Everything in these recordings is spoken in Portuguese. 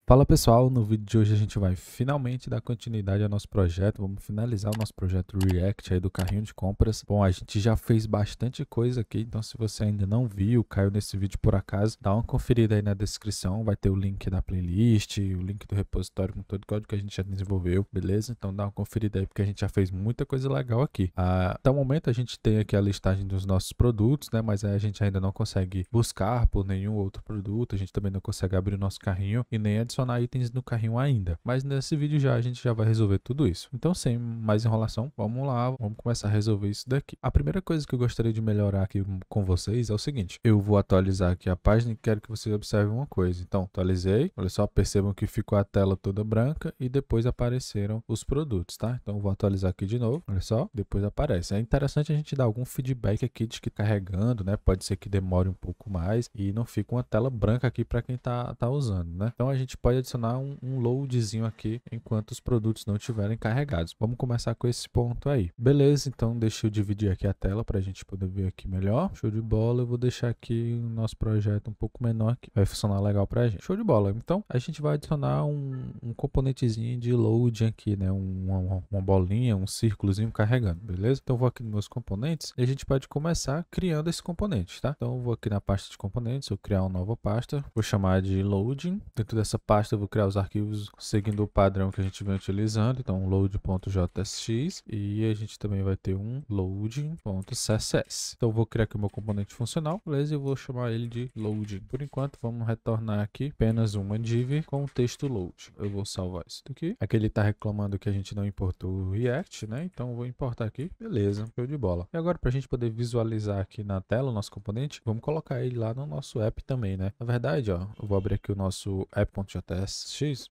Fala pessoal, no vídeo de hoje a gente vai finalmente dar continuidade ao nosso projeto, vamos finalizar o nosso projeto React aí do carrinho de compras. Bom, a gente já fez bastante coisa aqui, então se você ainda não viu, caiu nesse vídeo por acaso, dá uma conferida aí na descrição, vai ter o link da playlist, o link do repositório com todo o código que a gente já desenvolveu, beleza? Então dá uma conferida aí porque a gente já fez muita coisa legal aqui. Até o momento a gente tem aqui a listagem dos nossos produtos, né, mas a gente ainda não consegue buscar por nenhum outro produto, a gente também não consegue abrir o nosso carrinho e nem adicionar itens no carrinho ainda. Mas nesse vídeo a gente já vai resolver tudo isso. Então, sem mais enrolação, vamos lá, vamos começar a resolver isso daqui. A primeira coisa que eu gostaria de melhorar aqui com vocês é o seguinte: eu vou atualizar aqui a página e quero que vocês observem uma coisa. Então, atualizei, olha só, percebam que ficou a tela toda branca e depois apareceram os produtos, tá? Então, eu vou atualizar aqui de novo, olha só, depois aparece. É interessante a gente dar algum feedback aqui de que carregando, né? Pode ser que demore um pouco mais e não fica uma tela branca aqui para quem tá usando, né? Então, a gente pode adicionar um loadzinho aqui enquanto os produtos não estiverem carregados. Vamos começar com esse ponto aí. Beleza, então deixa eu dividir aqui a tela para a gente poder ver aqui melhor. Show de bola, eu vou deixar aqui o nosso projeto um pouco menor que vai funcionar legal para a gente. Show de bola. Então a gente vai adicionar um componentezinho de loading aqui, né? Uma bolinha, um círculozinho carregando, beleza? Então eu vou aqui nos meus componentes e a gente pode começar criando esse componente, tá? Então eu vou aqui na pasta de componentes, eu criar uma nova pasta, vou chamar de loading. Dentro dessa pasta eu vou criar os arquivos seguindo o padrão que a gente vem utilizando, então load.jsx, e a gente também vai ter um loading.css. Então eu vou criar aqui o meu componente funcional, beleza? E eu vou chamar ele de loading. Por enquanto vamos retornar aqui apenas uma div com o texto load. Eu vou salvar isso daqui. Aqui ele está reclamando que a gente não importou o React, né? Então eu vou importar aqui, beleza, show de bola. E agora para a gente poder visualizar aqui na tela o nosso componente, vamos colocar ele lá no nosso app também, né? Na verdade, ó, eu vou abrir aqui o nosso app.js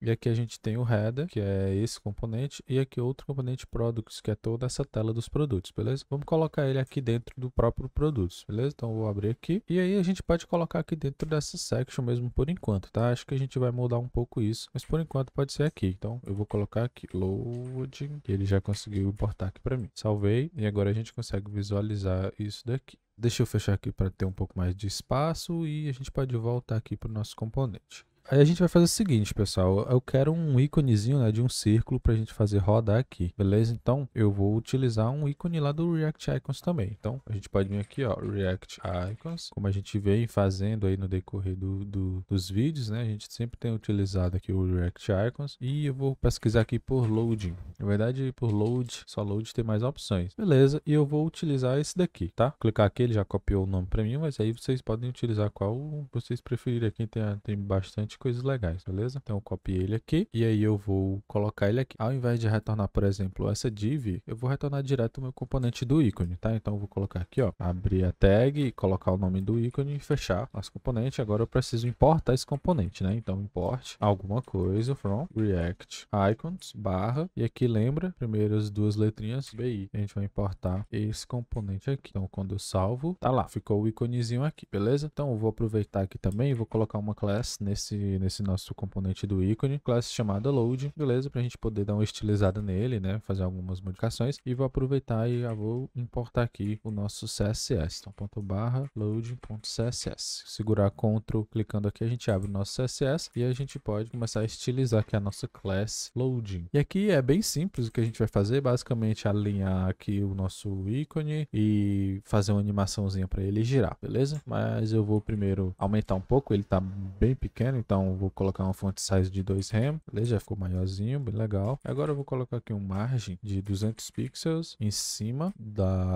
e aqui a gente tem o header, que é esse componente, e aqui outro componente products, que é toda essa tela dos produtos, beleza? Vamos colocar ele aqui dentro do próprio produtos, beleza? Então eu vou abrir aqui, e aí a gente pode colocar aqui dentro dessa section mesmo por enquanto, tá? Acho que a gente vai mudar um pouco isso, mas por enquanto pode ser aqui. Então eu vou colocar aqui loading, que ele já conseguiu importar aqui para mim. Salvei, e agora a gente consegue visualizar isso daqui. Deixa eu fechar aqui para ter um pouco mais de espaço e a gente pode voltar aqui para o nosso componente. Aí a gente vai fazer o seguinte, pessoal, eu quero um íconezinho, né, de um círculo para a gente fazer rodar aqui, beleza? Então eu vou utilizar um ícone lá do React Icons também. Então a gente pode vir aqui, ó, React Icons, como a gente vem fazendo aí no decorrer dos vídeos, né? A gente sempre tem utilizado aqui o React Icons e eu vou pesquisar aqui por loading. Na verdade, por load, só load tem mais opções, beleza? E eu vou utilizar esse daqui, tá? Clicar aqui, ele já copiou o nome para mim, mas aí vocês podem utilizar qual vocês preferirem. Aqui tem bastante coisas legais, beleza? Então eu copiei ele aqui e aí eu vou colocar ele aqui. Ao invés de retornar, por exemplo, essa div, eu vou retornar direto o meu componente do ícone, tá? Então eu vou colocar aqui, ó, abrir a tag, colocar o nome do ícone e fechar nosso componente. Agora eu preciso importar esse componente, né? Então import alguma coisa from React Icons barra, e aqui lembra, primeiro as duas letrinhas BI. A gente vai importar esse componente aqui. Então quando eu salvo, tá lá, ficou o íconezinho aqui, beleza? Então eu vou aproveitar aqui também e vou colocar uma class nesse nosso componente do ícone, classe chamada load, beleza? Para a gente poder dar uma estilizada nele, né? Fazer algumas modificações, e vou aproveitar e já vou importar aqui o nosso CSS. Então, ponto barra loading.css. Segurar Ctrl, clicando aqui, a gente abre o nosso CSS e a gente pode começar a estilizar aqui a nossa class loading. E aqui é bem simples o que a gente vai fazer, basicamente alinhar aqui o nosso ícone e fazer uma animaçãozinha para ele girar, beleza? Mas eu vou primeiro aumentar um pouco, ele tá bem pequeno, então vou colocar uma font size de 2 rem, beleza? Já ficou maiorzinho, bem legal. Agora eu vou colocar aqui um margem de 200 pixels em cima,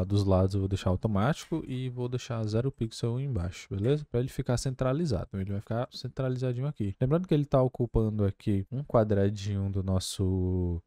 dos lados eu vou deixar automático e vou deixar 0 pixel embaixo, beleza? Para ele ficar centralizado, então ele vai ficar centralizadinho aqui. Lembrando que ele está ocupando aqui um quadradinho do nosso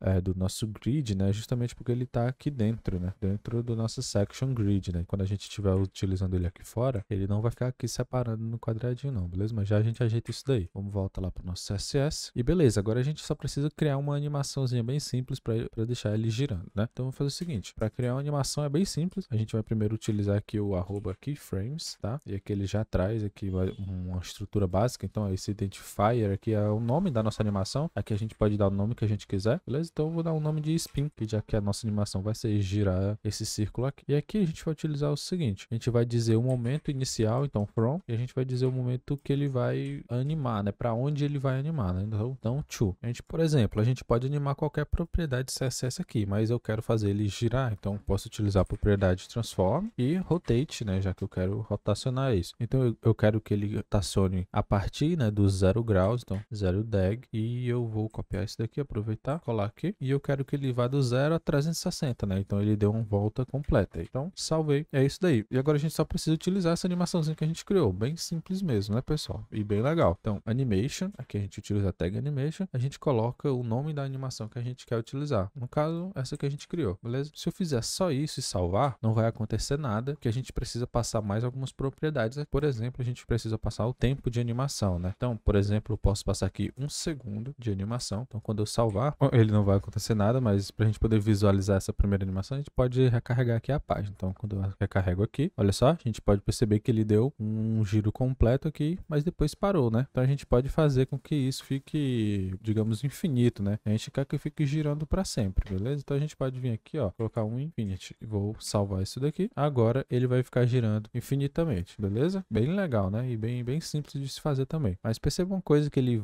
grid, né? Justamente porque ele está aqui dentro, né? Dentro do nosso section grid, né? Quando a gente estiver utilizando ele aqui fora, ele não vai ficar aqui separando no quadradinho não, beleza? Mas já a gente ajeita isso daí. Vamos voltar lá para o nosso CSS. E beleza, agora a gente só precisa criar uma animaçãozinha bem simples para deixar ele girando, né? Então vamos fazer o seguinte, para criar uma animação é bem simples. A gente vai primeiro utilizar aqui o @keyframes, tá? E aqui ele já traz aqui uma estrutura básica. Então esse identifier aqui é o nome da nossa animação. Aqui a gente pode dar o nome que a gente quiser, beleza? Então eu vou dar um nome de spin, que já que a nossa animação vai ser girar esse círculo aqui. E aqui a gente vai utilizar o seguinte, a gente vai dizer o momento inicial, então from, e a gente vai dizer o momento que ele vai animar, né? né? Para onde ele vai animar, né? Então, to. A gente, por exemplo, a gente pode animar qualquer propriedade CSS aqui, mas eu quero fazer ele girar, então posso utilizar a propriedade transform e rotate, né? Já que eu quero rotacionar isso. Então eu quero que ele rotacione a partir, né, dos 0 graus, então 0 deg, e eu vou copiar isso daqui, aproveitar, colar aqui, e eu quero que ele vá do 0 a 360, né? Então ele deu uma volta completa. Então salvei, é isso daí. E agora a gente só precisa utilizar essa animaçãozinha que a gente criou, bem simples mesmo, né, pessoal? E bem legal. Então animation, aqui a gente utiliza a tag animation, a gente coloca o nome da animação que a gente quer utilizar. No caso, essa que a gente criou, beleza? Se eu fizer só isso e salvar, não vai acontecer nada, que a gente precisa passar mais algumas propriedades. Por exemplo, a gente precisa passar o tempo de animação, né? Então, por exemplo, eu posso passar aqui 1 segundo de animação. Então, quando eu salvar, ele não vai acontecer nada, mas para a gente poder visualizar essa primeira animação, a gente pode recarregar aqui a página. Então, quando eu recarrego aqui, olha só, a gente pode perceber que ele deu um giro completo aqui, mas depois parou, né? Então, a gente pode fazer com que isso fique, digamos, infinito, né? A gente quer que fique girando para sempre, beleza? Então, a gente pode vir aqui, ó, colocar um infinity. Vou salvar isso daqui. Agora, ele vai ficar girando infinitamente, beleza? Bem legal, né? E bem simples de se fazer também. Mas perceba uma coisa que ele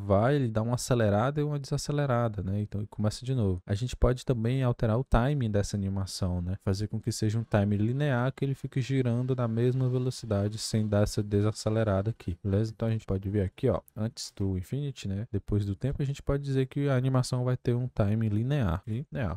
dá uma acelerada e uma desacelerada, né? Então ele começa de novo. A gente pode também alterar o timing dessa animação, né? Fazer com que seja um time linear, que ele fique girando na mesma velocidade sem dar essa desacelerada aqui, beleza? Então a gente pode ver aqui, ó, antes do infinity, né? Depois do tempo, a gente pode dizer que a animação vai ter um time linear.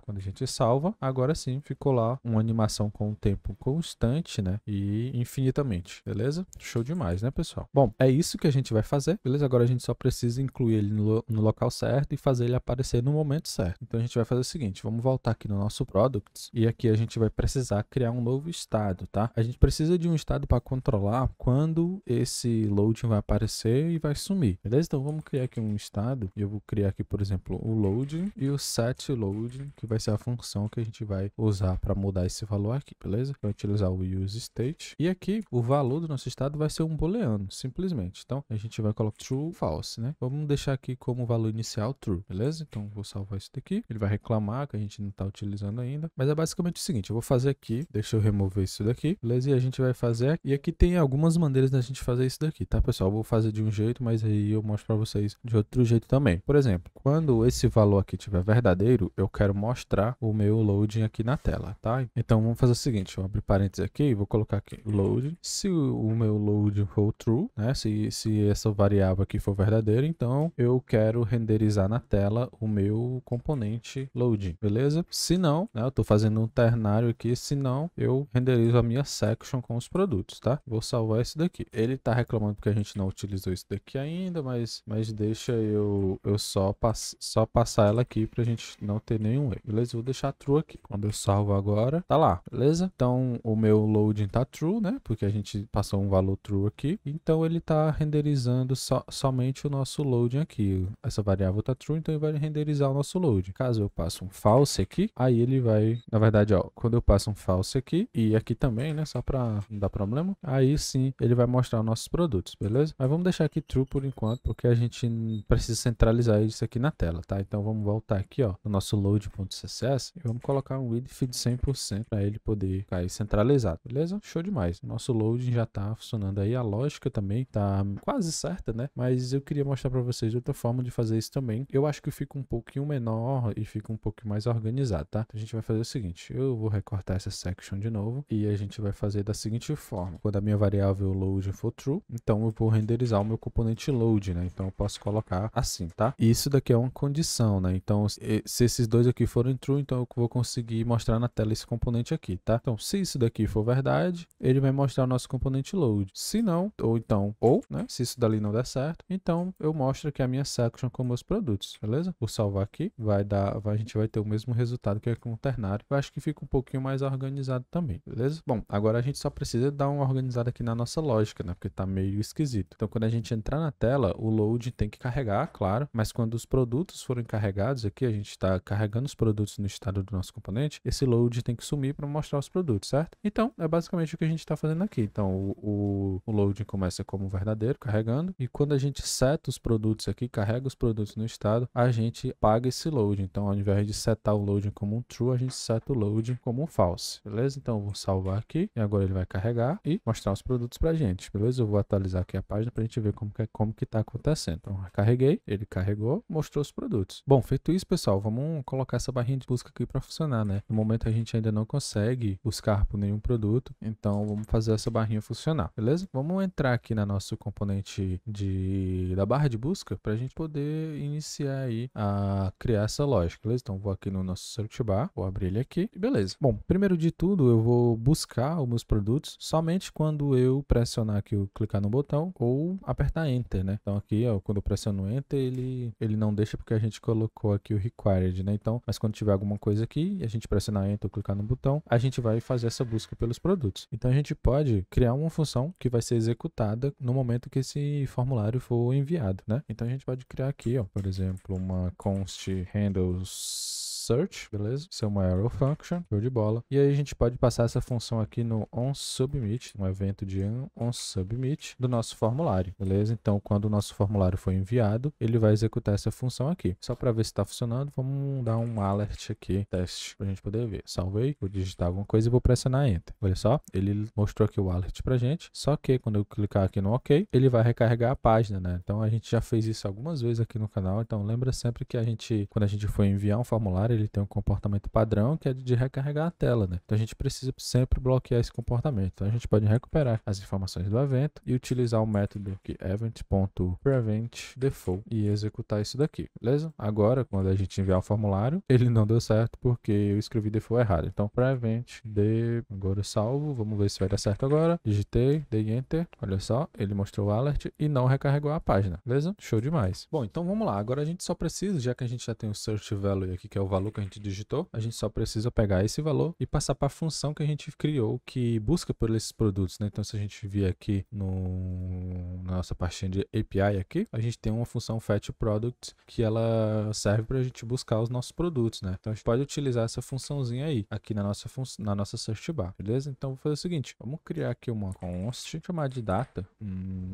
Quando a gente salva, agora sim ficou lá uma animação com um tempo constante, né? E infinitamente, beleza? Show demais, né, pessoal? Bom, é isso que a gente vai fazer, beleza? Agora a gente só precisa incluir ele no local certo e fazer ele aparecer no momento certo. Então a gente vai fazer o seguinte, vamos voltar aqui no nosso products e aqui a gente vai precisar criar um novo estado, tá? A gente precisa de um estado para controlar quando esse loading vai aparecer e vai sumir, beleza? Então vamos criar aqui um estado e eu vou criar aqui, por exemplo, o loading e o set loading, que vai ser a função que a gente vai usar para mudar esse valor aqui, beleza? Vai utilizar o use state e aqui o valor do nosso estado vai ser um booleano, simplesmente. Então a gente vai colocar true, false, né? Vamos deixar aqui como valor inicial true, beleza? Então vou salvar isso daqui. Ele vai reclamar que a gente não está utilizando ainda, mas é basicamente o seguinte, eu vou fazer aqui, deixa eu remover isso daqui, beleza? E a gente vai fazer, e aqui tem algumas maneiras da gente fazer isso daqui, tá, pessoal? Eu vou fazer de um jeito, mas aí eu mostro para vocês de outro jeito também. Por exemplo, quando esse valor aqui tiver verdadeiro, eu quero mostrar o meu loading aqui na tela, tá? Então vamos fazer o seguinte, eu abro parênteses aqui e vou colocar aqui loading. Se o meu loading for true, né? Se essa variável aqui for verdadeira, então eu quero renderizar na tela o meu componente loading, beleza? Se não, né, eu tô fazendo um ternário aqui, se não, eu renderizo a minha section com os produtos, tá? Vou salvar esse daqui. Ele tá reclamando porque a gente não utilizou isso daqui ainda, mas deixa eu só passar ela aqui pra gente não ter nenhum erro, beleza? Vou deixar true aqui. Quando eu salvo agora, tá lá, beleza? Então o meu loading tá true, né? Porque a gente passou um valor true aqui, então ele tá renderizando somente o nosso loading aqui. Essa variável tá true, então ele vai renderizar o nosso loading. Caso eu passe um false aqui, aí ele vai, na verdade, ó, quando eu passo um false aqui e aqui também, né, só para não dar problema, aí sim ele vai mostrar os nossos produtos, beleza? Mas vamos deixar aqui true por enquanto, porque a gente precisa centralizar isso aqui na tela, tá? Então vamos voltar aqui, ó, no nosso load.css e vamos colocar um width de 100% para ele poder cair centralizado, beleza? Show demais. Nosso loading já tá funcionando aí, a lógica também tá quase certa, né? Mas eu queria mostrar para vocês outra forma de fazer isso também. Eu acho que fica um pouquinho menor e fica um pouquinho mais organizado, tá? Então a gente vai fazer o seguinte, eu vou recortar essa section de novo e a gente vai fazer da seguinte forma. Quando a minha variável load for true, então eu vou renderizar o meu componente load, né? Então eu posso colocar assim, tá? E isso daqui é uma condição, né? Então se esses dois aqui forem true, então eu vou conseguir mostrar na tela esse componente aqui, tá? Então se isso daqui for verdade, ele vai mostrar o nosso componente load. Se não, ou, né? Se isso dali não der certo, então eu mostro aqui a minha section com meus produtos, beleza? Vou salvar aqui, a gente vai ter o mesmo resultado que é com o ternário. Eu acho que fica um pouquinho mais organizado também, beleza? Bom, agora a gente só precisa dar uma organizada aqui na nossa lógica, né? Porque tá meio esquisito. Então quando a gente entrar na tela, o load tem que carregar, claro, mas quando os produtos forem carregados aqui, a gente está carregando os produtos no estado do nosso componente, esse load tem que sumir para mostrar os produtos, certo? Então é basicamente o que a gente está fazendo aqui. Então o loading começa como verdadeiro, carregando, e quando a gente seta os produtos aqui, carrega os produtos no estado, a gente apaga esse load. Então ao invés de setar o loading como um true, a gente seta o loading como um false, beleza? Então eu vou salvar aqui e agora ele vai carregar e mostrar os produtos pra gente, beleza? Eu vou atualizar aqui a página pra gente ver como que tá está acontecendo. Então, carreguei, ele carregou, mostrou os produtos. Bom, feito isso, pessoal, vamos colocar essa barrinha de busca aqui para funcionar, né? No momento a gente ainda não consegue buscar por nenhum produto, então vamos fazer essa barrinha funcionar, beleza? Vamos entrar aqui na nosso componente da barra de busca para a gente poder iniciar aí a criar essa lógica, beleza? Então vou aqui no nosso search bar, vou abrir ele aqui e beleza. Bom, primeiro de tudo eu vou buscar os meus produtos somente quando eu pressionar aqui, eu clicar no botão ou apertar Enter, né? Então aqui, ó, quando eu pressiono Enter, ele não deixa porque a gente colocou aqui o required, né? Então, mas quando tiver alguma coisa aqui, a gente pressionar Enter ou clicar no botão, a gente vai fazer essa busca pelos produtos. Então a gente pode criar uma função que vai ser executada no momento que esse formulário for enviado, né? Então a gente pode criar aqui, ó, por exemplo, uma const handles search, beleza? Isso é uma arrow function, show de bola. E aí a gente pode passar essa função aqui no onSubmit, um evento de onSubmit do nosso formulário, beleza? Então, quando o nosso formulário for enviado, ele vai executar essa função aqui. Só para ver se está funcionando, vamos dar um alert aqui, teste, para a gente poder ver. Salvei, vou digitar alguma coisa e vou pressionar Enter. Olha só, ele mostrou aqui o alert pra gente, só que quando eu clicar aqui no OK, ele vai recarregar a página, né? Então, a gente já fez isso algumas vezes aqui no canal, então lembra sempre que quando a gente for enviar um formulário, ele tem um comportamento padrão que é de recarregar a tela, né? Então a gente precisa sempre bloquear esse comportamento. Então a gente pode recuperar as informações do evento e utilizar o método aqui event.preventDefault e executar isso daqui, beleza? Agora, quando a gente enviar o formulário, ele não deu certo porque eu escrevi default errado. Então agora eu salvo, vamos ver se vai dar certo agora. Digitei, dei Enter, olha só, ele mostrou o alert e não recarregou a página, beleza? Show demais. Bom, então vamos lá. Agora a gente só precisa, já que a gente já tem o search value aqui, que é o valor que a gente digitou, a gente só precisa pegar esse valor e passar para a função que a gente criou que busca por esses produtos, né? Então, se a gente vier aqui na nossa pastinha de API aqui, a gente tem uma função fetchProduct que ela serve para a gente buscar os nossos produtos, né? Então, a gente pode utilizar essa funçãozinha aí, aqui na nossa search bar, beleza? Então, vou fazer o seguinte, vamos criar aqui uma const, chamar de data,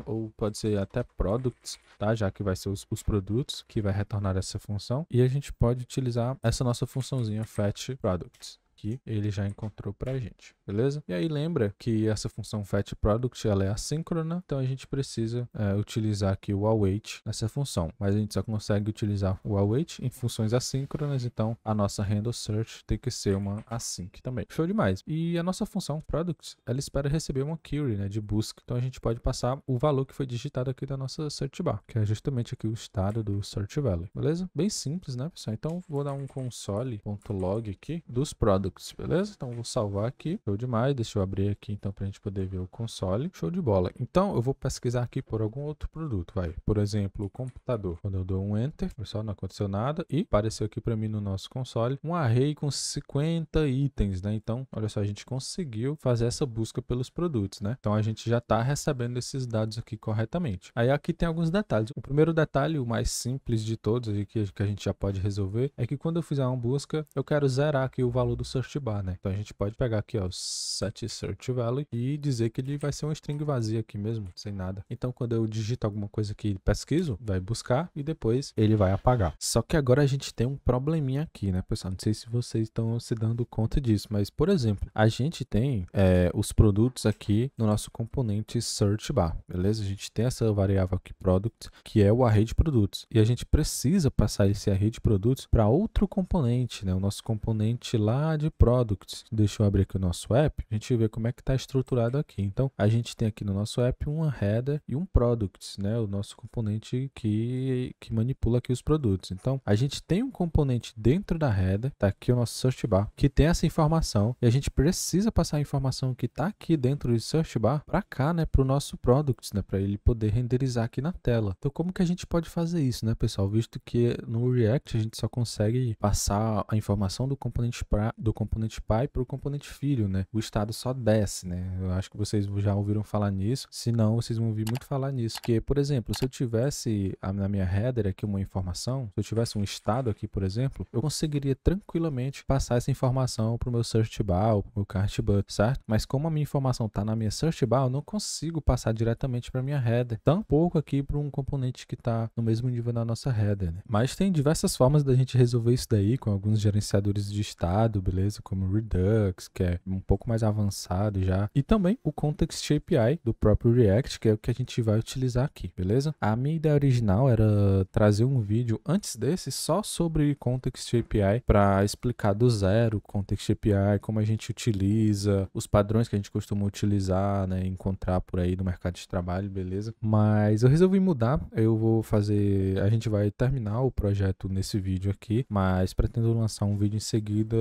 ou pode ser até products, tá? Já que vai ser os produtos que vai retornar essa função, e a gente pode utilizar essa nossa funçãozinha fetchProducts. Que ele já encontrou pra gente, beleza? E aí lembra que essa função fetchProduct ela é assíncrona, então a gente precisa utilizar aqui o await nessa função, mas a gente só consegue utilizar o await em funções assíncronas, então a nossa handle search tem que ser uma async também. Show demais. E a nossa função product, ela espera receber uma query, né, de busca, então a gente pode passar o valor que foi digitado aqui da nossa search bar, que é justamente aqui o estado do search value, beleza? Bem simples, né, pessoal? Então vou dar um console.log aqui dos products, beleza? Então vou salvar aqui, show demais, deixa eu abrir aqui então pra gente poder ver o console, show de bola. Então eu vou pesquisar aqui por algum outro produto, por exemplo, o computador. Quando eu dou um enter, pessoal, não aconteceu nada e apareceu aqui pra mim no nosso console um array com 50 itens, né? Então, olha só, a gente conseguiu fazer essa busca pelos produtos, né? Então a gente já tá recebendo esses dados aqui corretamente. Aí aqui tem alguns detalhes. O primeiro detalhe, o mais simples de todos que a gente já pode resolver, é que quando eu fizer uma busca, eu quero zerar aqui o valor do search bar, né? Então a gente pode pegar aqui, ó, set search value e dizer que ele vai ser uma string vazia aqui mesmo, sem nada. Então quando eu digito alguma coisa aqui, pesquiso, vai buscar e depois ele vai apagar. Só que agora a gente tem um probleminha aqui, né, pessoal? Não sei se vocês estão se dando conta disso, mas por exemplo, a gente tem os produtos aqui no nosso componente search bar, beleza? A gente tem essa variável aqui product, que é o array de produtos, e a gente precisa passar esse array de produtos para outro componente, né? O nosso componente lá de products. Deixa eu abrir aqui o nosso app, a gente vê como é que está estruturado aqui. Então, a gente tem aqui no nosso app uma header e um products, né? O nosso componente que manipula aqui os produtos. Então, a gente tem um componente dentro da header, tá aqui o nosso search bar, que tem essa informação e a gente precisa passar a informação que está aqui dentro do search bar para cá, né? Para o nosso products, né? Para ele poder renderizar aqui na tela. Então, como que a gente pode fazer isso, né, pessoal? Visto que no React a gente só consegue passar a informação do componente pai para o componente filho, né? O estado só desce, né? Eu acho que vocês já ouviram falar nisso. Se não, vocês vão ouvir muito falar nisso. Que, por exemplo, se eu tivesse na minha header aqui uma informação, se eu tivesse um estado aqui, por exemplo, eu conseguiria tranquilamente passar essa informação para o meu search bar ou para o meu cart button, certo? Mas como a minha informação está na minha search bar, eu não consigo passar diretamente para minha header. Tampouco aqui para um componente que está no mesmo nível da nossa header, né? Mas tem diversas formas da gente resolver isso daí com alguns gerenciadores de estado, beleza? beleza? Como o Redux, que é um pouco mais avançado já. E também o Context API do próprio React, que é o que a gente vai utilizar aqui, beleza? A minha ideia original era trazer um vídeo antes desse só sobre Context API para explicar do zero Context API, como a gente utiliza, os padrões que a gente costuma utilizar, né? Encontrar por aí no mercado de trabalho, beleza? Mas eu resolvi mudar, eu vou fazer, a gente vai terminar o projeto nesse vídeo aqui, mas pretendo lançar um vídeo em seguida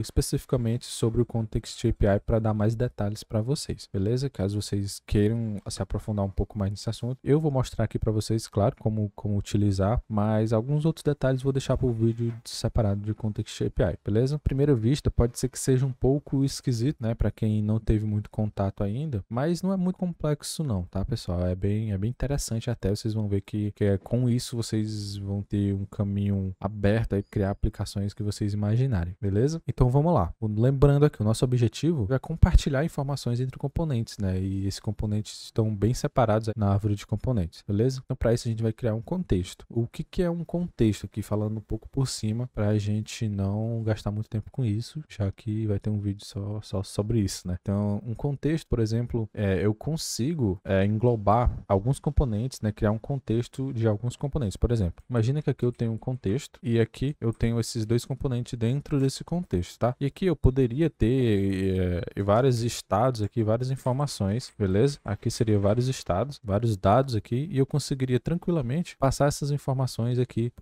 especificamente sobre o Context API para dar mais detalhes para vocês, beleza? Caso vocês queiram se aprofundar um pouco mais nesse assunto, eu vou mostrar aqui para vocês, claro, como utilizar, mas alguns outros detalhes vou deixar para o vídeo separado de Context API, beleza? Primeira vista, pode ser que seja um pouco esquisito, né, para quem não teve muito contato ainda, mas não é muito complexo não, tá, pessoal? É bem interessante até, vocês vão ver que com isso vocês vão ter um caminho aberto a criar aplicações que vocês imaginarem, beleza? Então vamos lá. Lembrando aqui, o nosso objetivo é compartilhar informações entre componentes, né? E esses componentes estão bem separados na árvore de componentes, beleza? Então para isso a gente vai criar um contexto. O que é um contexto aqui, falando um pouco por cima, para a gente não gastar muito tempo com isso, já que vai ter um vídeo só sobre isso, né? Então um contexto, por exemplo, eu consigo englobar alguns componentes, né? Criar um contexto de alguns componentes. Por exemplo, imagina que aqui eu tenho um contexto e aqui eu tenho esses dois componentes dentro desse contexto, tá? E aqui eu poderia ter vários estados aqui, várias informações, beleza? Aqui seria vários estados, vários dados aqui, e eu conseguiria tranquilamente passar essas informações aqui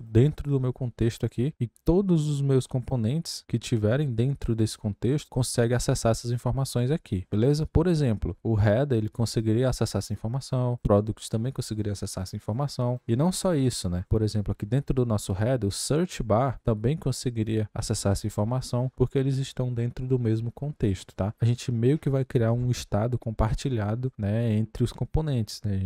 dentro do meu contexto aqui, e todos os meus componentes que tiverem dentro desse contexto conseguem acessar essas informações aqui, beleza? Por exemplo, o header, ele conseguiria acessar essa informação, o product também conseguiria acessar essa informação, e não só isso, né? Por exemplo, aqui dentro do nosso header, o search bar também conseguiria acessar essa informação, porque eles estão dentro do mesmo contexto, tá? A gente meio que vai criar um estado compartilhado, né, entre os componentes, né?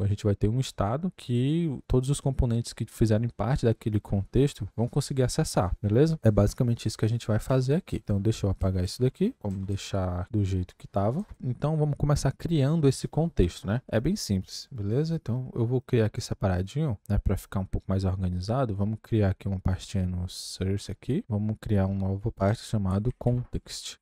A gente vai ter um estado que todos os componentes que fizerem parte daquele contexto vão conseguir acessar, beleza? É basicamente isso que a gente vai fazer aqui. Então deixa eu apagar isso daqui, vamos deixar do jeito que estava. Então vamos começar criando esse contexto, né? É bem simples, beleza? Então eu vou criar aqui separadinho, né, para ficar um pouco mais organizado. Vamos criar aqui uma pastinha no source aqui, vamos criar uma nova parte chamado context,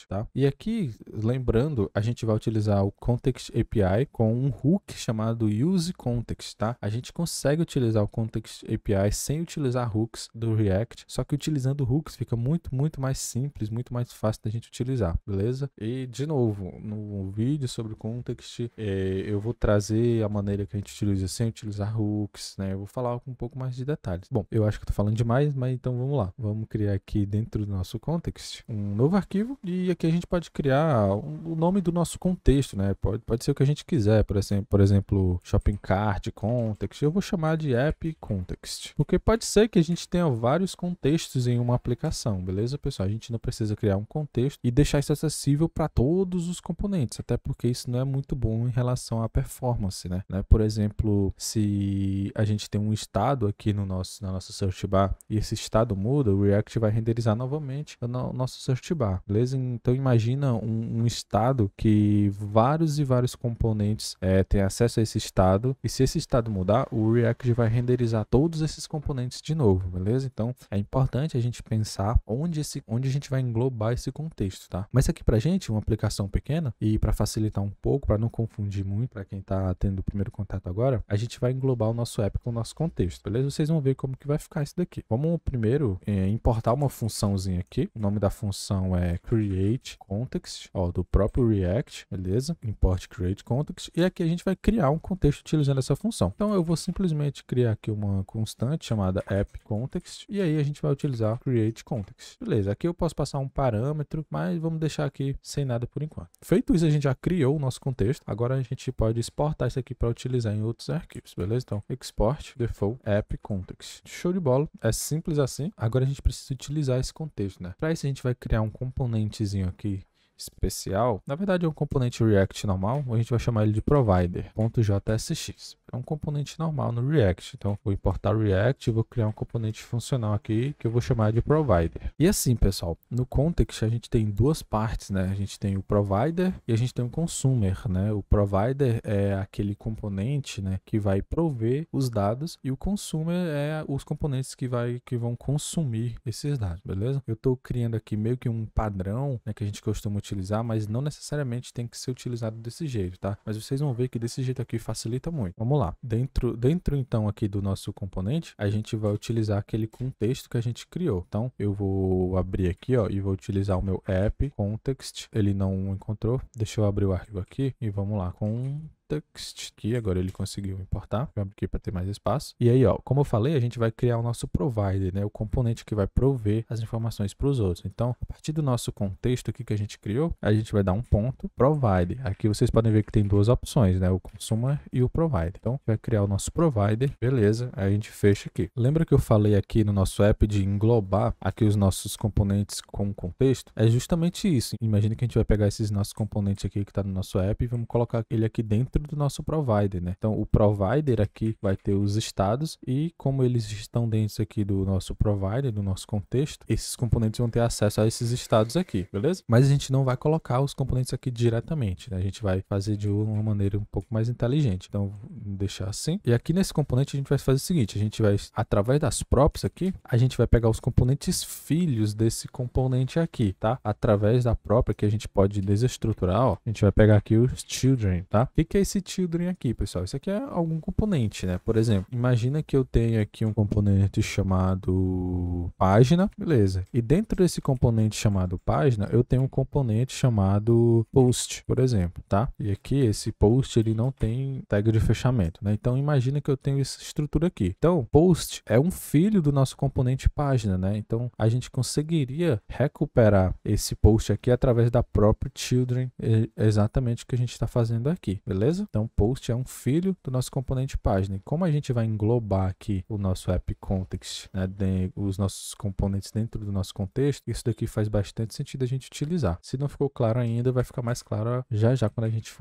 tá? E aqui, lembrando, a gente vai utilizar o Context API com um hook chamado useContext, tá? A gente consegue utilizar o Context API sem utilizar hooks do React, só que utilizando hooks fica muito mais simples, muito mais fácil da gente utilizar, beleza? E, de novo, no vídeo sobre o Context, eu vou trazer a maneira que a gente utiliza sem utilizar hooks, né? Eu vou falar com um pouco mais de detalhes. Bom, eu acho que eu tô falando demais, mas então vamos lá. Vamos criar aqui dentro do nosso Context um novo arquivo, e aqui a gente pode criar o nome do nosso contexto, né? Pode ser o que a gente quiser, por exemplo, Shopping Cart Context, eu vou chamar de App Context, porque pode ser que a gente tenha vários contextos em uma aplicação, beleza, pessoal? A gente não precisa criar um contexto e deixar isso acessível para todos os componentes, até porque isso não é muito bom em relação à performance, né? Por exemplo, se a gente tem um estado aqui na nossa search bar e esse estado muda, o React vai renderizar novamente o nosso search bar, beleza? Então imagina um estado que vários e vários componentes têm acesso a esse estado, e se esse estado mudar, o React vai renderizar todos esses componentes de novo, beleza? Então é importante a gente pensar onde a gente vai englobar esse contexto, tá? Mas aqui pra gente, uma aplicação pequena, e para facilitar um pouco, para não confundir muito para quem tá tendo o primeiro contato agora, a gente vai englobar o nosso app com o nosso contexto, beleza? Vocês vão ver como que vai ficar isso daqui. Vamos primeiro importar uma funçãozinha aqui. O nome da função é createContext, do próprio React, beleza? Import createContext, e aqui a gente vai criar um contexto utilizando essa função. Então eu vou simplesmente criar aqui uma constante chamada appContext, e aí a gente vai utilizar createContext. Beleza, aqui eu posso passar um parâmetro, mas vamos deixar aqui sem nada por enquanto. Feito isso, a gente já criou o nosso contexto. Agora a gente pode exportar isso aqui para utilizar em outros arquivos, beleza? Então, export default appContext. Show de bola, é simples assim. Agora a gente precisa utilizar esse contexto, né? Para isso a gente vai criar um componentezinho aqui especial. Na verdade é um componente React normal, a gente vai chamar ele de provider.jsx. É um componente normal no React. Então, vou importar o React e vou criar um componente funcional aqui que eu vou chamar de provider. E assim, pessoal, no context a gente tem duas partes, né? A gente tem o provider e a gente tem o consumer, né? O provider é aquele componente, né, que vai prover os dados e o consumer é os componentes que vão consumir esses dados, beleza? Eu estou criando aqui meio que um padrão, né, que a gente costuma utilizar, mas não necessariamente tem que ser utilizado desse jeito, tá? Mas vocês vão ver que desse jeito aqui facilita muito. Vamos lá. Dentro então aqui do nosso componente, a gente vai utilizar aquele contexto que a gente criou. Então, eu vou abrir aqui, ó, e vou utilizar o meu app context. Ele não encontrou. Deixa eu abrir o arquivo aqui e vamos lá com text aqui, agora ele conseguiu importar. Vou abrir aqui para ter mais espaço. E aí, ó, como eu falei, a gente vai criar o nosso provider, né? O componente que vai prover as informações para os outros. Então, a partir do nosso contexto aqui que a gente criou, a gente vai dar um ponto provider. Aqui vocês podem ver que tem duas opções, né? O consumer e o provider. Então, vai criar o nosso provider, beleza? Aí a gente fecha aqui. Lembra que eu falei aqui no nosso app de englobar aqui os nossos componentes com contexto? É justamente isso. Imagina que a gente vai pegar esses nossos componentes aqui que está no nosso app e vamos colocar ele aqui dentro do nosso provider, né? Então, o provider aqui vai ter os estados e como eles estão dentro aqui do nosso provider, do nosso contexto, esses componentes vão ter acesso a esses estados aqui, beleza? Mas a gente não vai colocar os componentes aqui diretamente, né? A gente vai fazer de uma maneira um pouco mais inteligente. Então, vou deixar assim. E aqui nesse componente a gente vai fazer o seguinte, a gente vai, através das props aqui, a gente vai pegar os componentes filhos desse componente aqui, tá? Através da própria que a gente pode desestruturar, ó, a gente vai pegar aqui os children, tá? O que é esse children aqui, pessoal? Isso aqui é algum componente, né? Por exemplo, imagina que eu tenho aqui um componente chamado página, beleza. E dentro desse componente chamado página, eu tenho um componente chamado post, por exemplo, tá? E aqui esse post, ele não tem tag de fechamento, né? Então, imagina que eu tenho essa estrutura aqui. Então, post é um filho do nosso componente página, né? Então, a gente conseguiria recuperar esse post aqui através da própria children, exatamente o que a gente está fazendo aqui, beleza? Então, post é um filho do nosso componente página. E como a gente vai englobar aqui o nosso app context, né, os nossos componentes dentro do nosso contexto, isso daqui faz bastante sentido a gente utilizar. Se não ficou claro ainda, vai ficar mais claro já quando a gente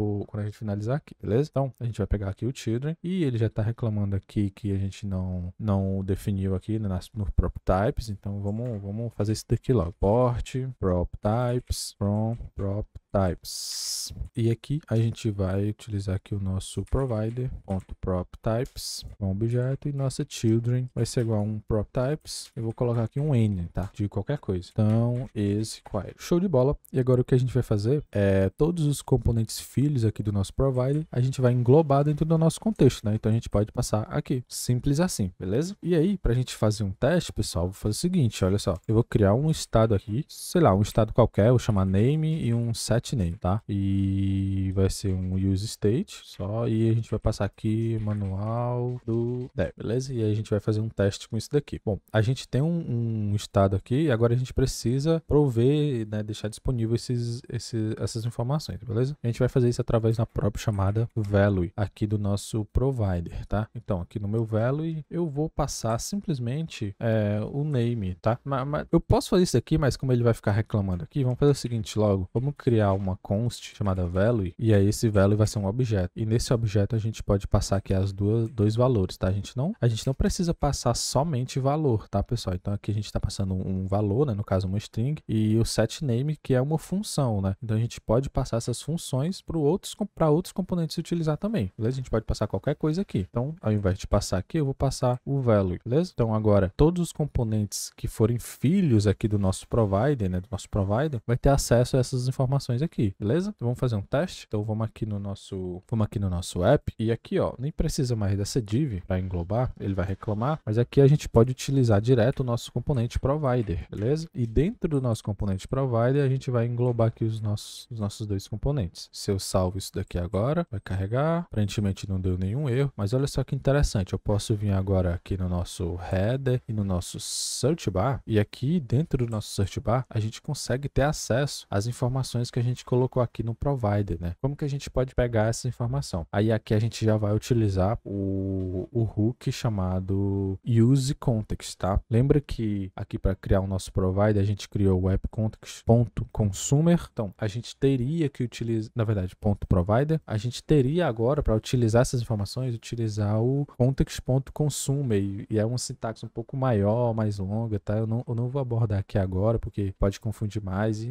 finalizar aqui, beleza? Então, a gente vai pegar aqui o children e ele já está reclamando aqui que a gente não definiu aqui no prop types. Então, vamos fazer isso daqui logo. Port, prop types, from prop types. E aqui a gente vai utilizar aqui o nosso provider.proptypes, um objeto, e nossa children vai ser igual a um proptypes. Eu vou colocar aqui um n, tá? De qualquer coisa. Então, is required. Show de bola. E agora o que a gente vai fazer é todos os componentes filhos aqui do nosso provider, a gente vai englobar dentro do nosso contexto, né? Então a gente pode passar aqui. Simples assim, beleza? E aí, pra gente fazer um teste, pessoal, vou fazer o seguinte, olha só. Eu vou criar um estado aqui, sei lá, um estado qualquer, vou chamar name e um set name, tá? E vai ser um use state só, e a gente vai passar aqui manual do dev, beleza? E aí a gente vai fazer um teste com isso daqui. Bom, a gente tem um estado aqui e agora a gente precisa prover, né, deixar disponível essas informações, beleza? A gente vai fazer isso através da própria chamada value aqui do nosso provider, tá? Então, aqui no meu value eu vou passar simplesmente o name, tá? Mas eu posso fazer isso aqui, mas como ele vai ficar reclamando aqui, vamos fazer o seguinte logo. Vamos criar uma const chamada value, e aí esse value vai ser um objeto. E nesse objeto a gente pode passar aqui dois valores, tá? A gente não precisa passar somente valor, tá, pessoal? Então aqui a gente está passando um valor, né? No caso uma string, e o setName, que é uma função, né? Então a gente pode passar essas funções para outros componentes utilizar também, beleza? A gente pode passar qualquer coisa aqui. Então, ao invés de passar aqui, eu vou passar o value, beleza? Então agora, todos os componentes que forem filhos aqui do nosso provider, né? Do nosso provider, vai ter acesso a essas informações aqui, beleza? Então vamos fazer um teste. Então vamos aqui no nosso app, e aqui, ó, nem precisa mais dessa div para englobar, ele vai reclamar, mas aqui a gente pode utilizar direto o nosso componente provider, beleza? E dentro do nosso componente provider, a gente vai englobar aqui os nossos dois componentes. Se eu salvo isso daqui agora, vai carregar, aparentemente não deu nenhum erro, mas olha só que interessante, eu posso vir agora aqui no nosso header e no nosso search bar, e aqui dentro do nosso search bar, a gente consegue ter acesso às informações que a gente colocou aqui no provider, né? Como que a gente pode pegar essa informação? Aí aqui a gente já vai utilizar o hook chamado useContext, tá? Lembra que aqui para criar o nosso provider a gente criou o appContext.consumer. Então a gente teria que utilizar, na verdade, .provider. A gente teria agora para utilizar essas informações, utilizar o context.consumer e é uma sintaxe um pouco maior, mais longa, tá? Eu não vou abordar aqui agora porque pode confundir mais e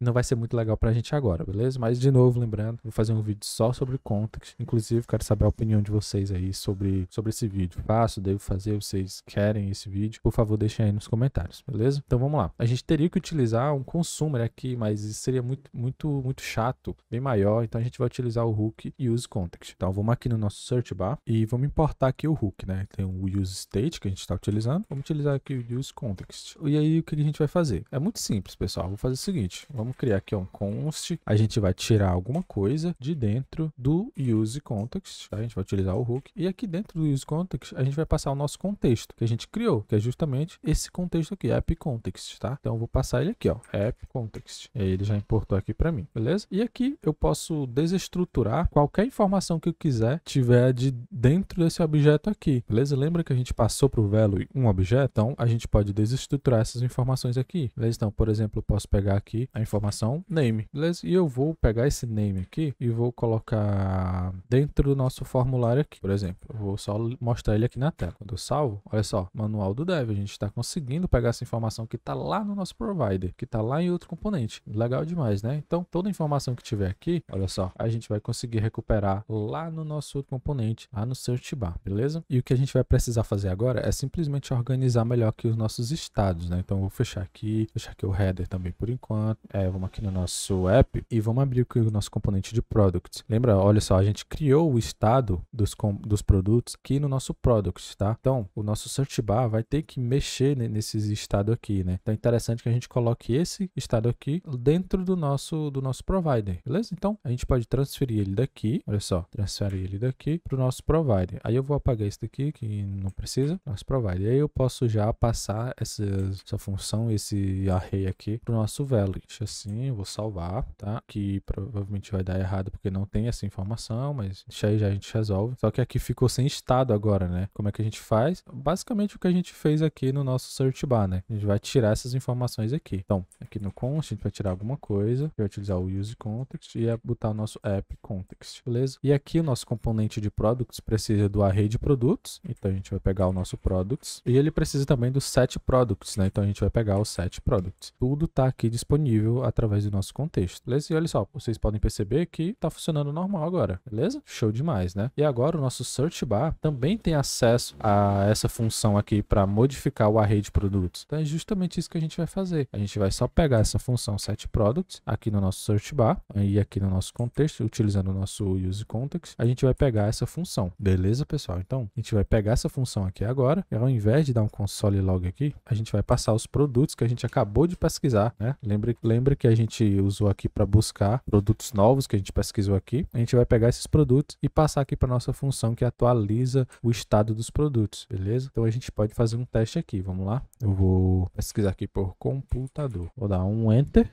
não vai ser muito legal pra gente agora, beleza? Mas de novo, lembrando, vou fazer um vídeo só sobre context. Inclusive, quero saber a opinião de vocês aí sobre esse vídeo. Faço, devo fazer, vocês querem esse vídeo? Por favor, deixem aí nos comentários, beleza? Então vamos lá. A gente teria que utilizar um consumer aqui, mas isso seria muito chato, bem maior. Então a gente vai utilizar o hook useContext. Então vamos aqui no nosso search bar e vamos importar aqui o hook, né? Tem o useState que a gente está utilizando. Vamos utilizar aqui o useContext. E aí o que a gente vai fazer? É muito simples, pessoal. Vou fazer o seguinte. Vamos criar aqui um const. A gente vai tirar alguma coisa de dentro do useContext. Tá? A gente vai utilizar o hook. E aqui dentro do useContext, a gente vai passar o nosso contexto que a gente criou, que é justamente esse contexto aqui, appContext, tá? Então eu vou passar ele aqui, ó, appContext. E aí ele já importou aqui para mim, beleza? E aqui eu posso desestruturar qualquer informação que eu quiser tiver de dentro desse objeto aqui, beleza? Lembra que a gente passou para o value um objeto? Então a gente pode desestruturar essas informações aqui, beleza? Então, por exemplo, eu posso pegar aqui a informação name, beleza? E eu vou pegar esse name aqui e vou colocar dentro do nosso formulário aqui, por exemplo. Eu vou só mostrar ele aqui na tela. Quando eu salvo, olha só, manual do dev, a gente está conseguindo pegar essa informação que está lá no nosso provider, que está lá em outro componente. Legal demais, né? Então, toda a informação que tiver aqui, olha só, a gente vai conseguir recuperar lá no nosso outro componente, lá no search bar, beleza? E o que a gente vai precisar fazer agora é simplesmente organizar melhor aqui os nossos estados, né? Então, eu vou fechar aqui o header também por enquanto. Vamos aqui no nosso app e vamos abrir aqui o nosso componente de products. Lembra, olha só, a gente criou o estado dos produtos aqui no nosso products, tá? Então, o nosso search bar vai ter que mexer nesses estados aqui, né? Então, é interessante que a gente coloque esse estado aqui dentro do nosso provider, beleza? Então, a gente pode transferir ele daqui, olha só, transferir ele daqui para o nosso provider. Aí eu vou apagar esse daqui, que não precisa, nosso provider. Aí eu posso já passar essa função, esse array aqui para o nosso value. Deixa assim, eu vou salvar, tá? Que provavelmente vai dar errado porque não tem essa informação, mas deixa aí, já a gente resolve. Só que aqui ficou sem estado agora, né? Como é que a gente faz? Basicamente o que a gente fez aqui no nosso search bar, né? A gente vai tirar essas informações aqui. Então, aqui no const, a gente vai tirar alguma coisa, vai utilizar o useContext e botar o nosso appContext, beleza? E aqui o nosso componente de products precisa do array de produtos, então a gente vai pegar o nosso products e ele precisa também do set products, né? Então a gente vai pegar o set products. Tudo tá aqui disponível através do nosso contexto, beleza? E olha só, vocês podem perceber que tá funcionando normal agora, beleza? Show demais, né? E agora o nosso search bar também tem acesso a essa função aqui para modificar o array de produtos. Então é justamente isso que a gente vai fazer. A gente vai só pegar essa função setProducts aqui no nosso search bar e aqui no nosso contexto, utilizando o nosso useContext, a gente vai pegar essa função. Beleza, pessoal? Então, a gente vai pegar essa função aqui agora e ao invés de dar um console log aqui, a gente vai passar os produtos que a gente acabou de pesquisar, né? Lembra que a gente usou aqui para buscar produtos novos que a gente pesquisou aqui. A gente vai pegar esses produtos e passar aqui para nossa função que atualiza o estado dos produtos, beleza? Então a gente pode fazer um teste aqui, vamos lá? Eu vou pesquisar aqui por computador. Vou dar um enter.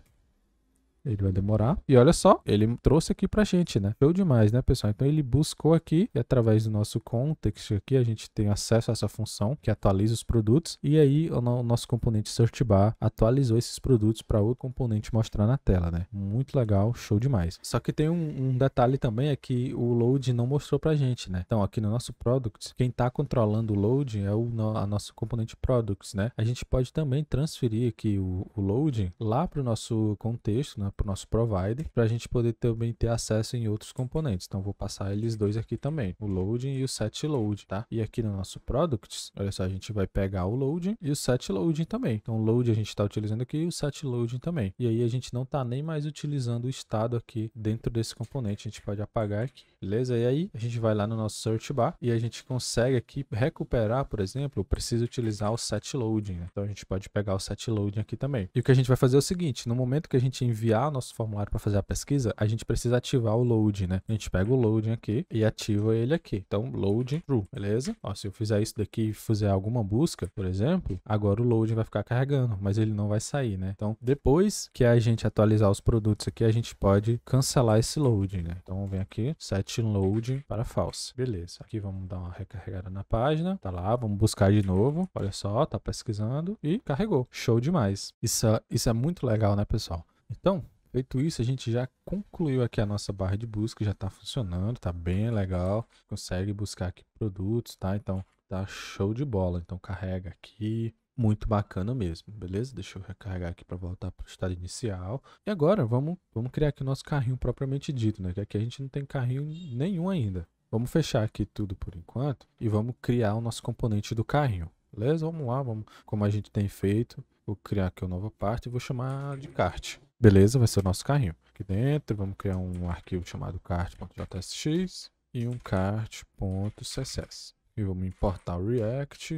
Ele vai demorar. E olha só, ele trouxe aqui pra gente, né? Show demais, né, pessoal? Então ele buscou aqui e através do nosso context aqui a gente tem acesso a essa função que atualiza os produtos. E aí o nosso componente search bar atualizou esses produtos para outro componente mostrar na tela, né? Muito legal, show demais. Só que tem um detalhe também é que o load não mostrou pra gente, né? Então aqui no nosso products, quem tá controlando o load é a nosso componente products, né? A gente pode também transferir aqui o load lá pro nosso contexto, né? Para o nosso provider, para a gente poder também ter acesso em outros componentes. Então, vou passar eles dois aqui também, o loading e o set load, tá? E aqui no nosso products, olha só, a gente vai pegar o loading e o set loading também. Então, o load a gente está utilizando aqui e o set loading também. E aí, a gente não está nem mais utilizando o estado aqui dentro desse componente. A gente pode apagar aqui, beleza? E aí a gente vai lá no nosso search bar e a gente consegue aqui recuperar, por exemplo, eu preciso utilizar o set loading, né? Então a gente pode pegar o set loading aqui também. E o que a gente vai fazer é o seguinte, no momento que a gente enviar o nosso formulário para fazer a pesquisa, a gente precisa ativar o loading, né? A gente pega o loading aqui e ativa ele aqui. Então loading true, beleza? Ó, se eu fizer isso daqui e fizer alguma busca, por exemplo, agora o loading vai ficar carregando, mas ele não vai sair, né? Então depois que a gente atualizar os produtos aqui, a gente pode cancelar esse loading, né? Então vem aqui, set loading para false. Beleza. Aqui vamos dar uma recarregada na página. Tá lá, vamos buscar de novo. Olha só, tá pesquisando e carregou. Show demais. Isso é muito legal, né, pessoal? Então, feito isso, a gente já concluiu aqui a nossa barra de busca, já está funcionando, tá bem legal. Consegue buscar aqui produtos, tá? Então, tá show de bola. Então, carrega aqui. Muito bacana mesmo, beleza? Deixa eu recarregar aqui para voltar para o estado inicial. E agora, vamos criar aqui o nosso carrinho propriamente dito, né? Que aqui a gente não tem carrinho nenhum ainda. Vamos fechar aqui tudo por enquanto e vamos criar o nosso componente do carrinho. Beleza? Vamos lá, como a gente tem feito. Vou criar aqui uma nova parte e vou chamar de kart. Beleza, vai ser o nosso carrinho. Aqui dentro, vamos criar um arquivo chamado kart.jsx e um kart.css. E vamos importar o React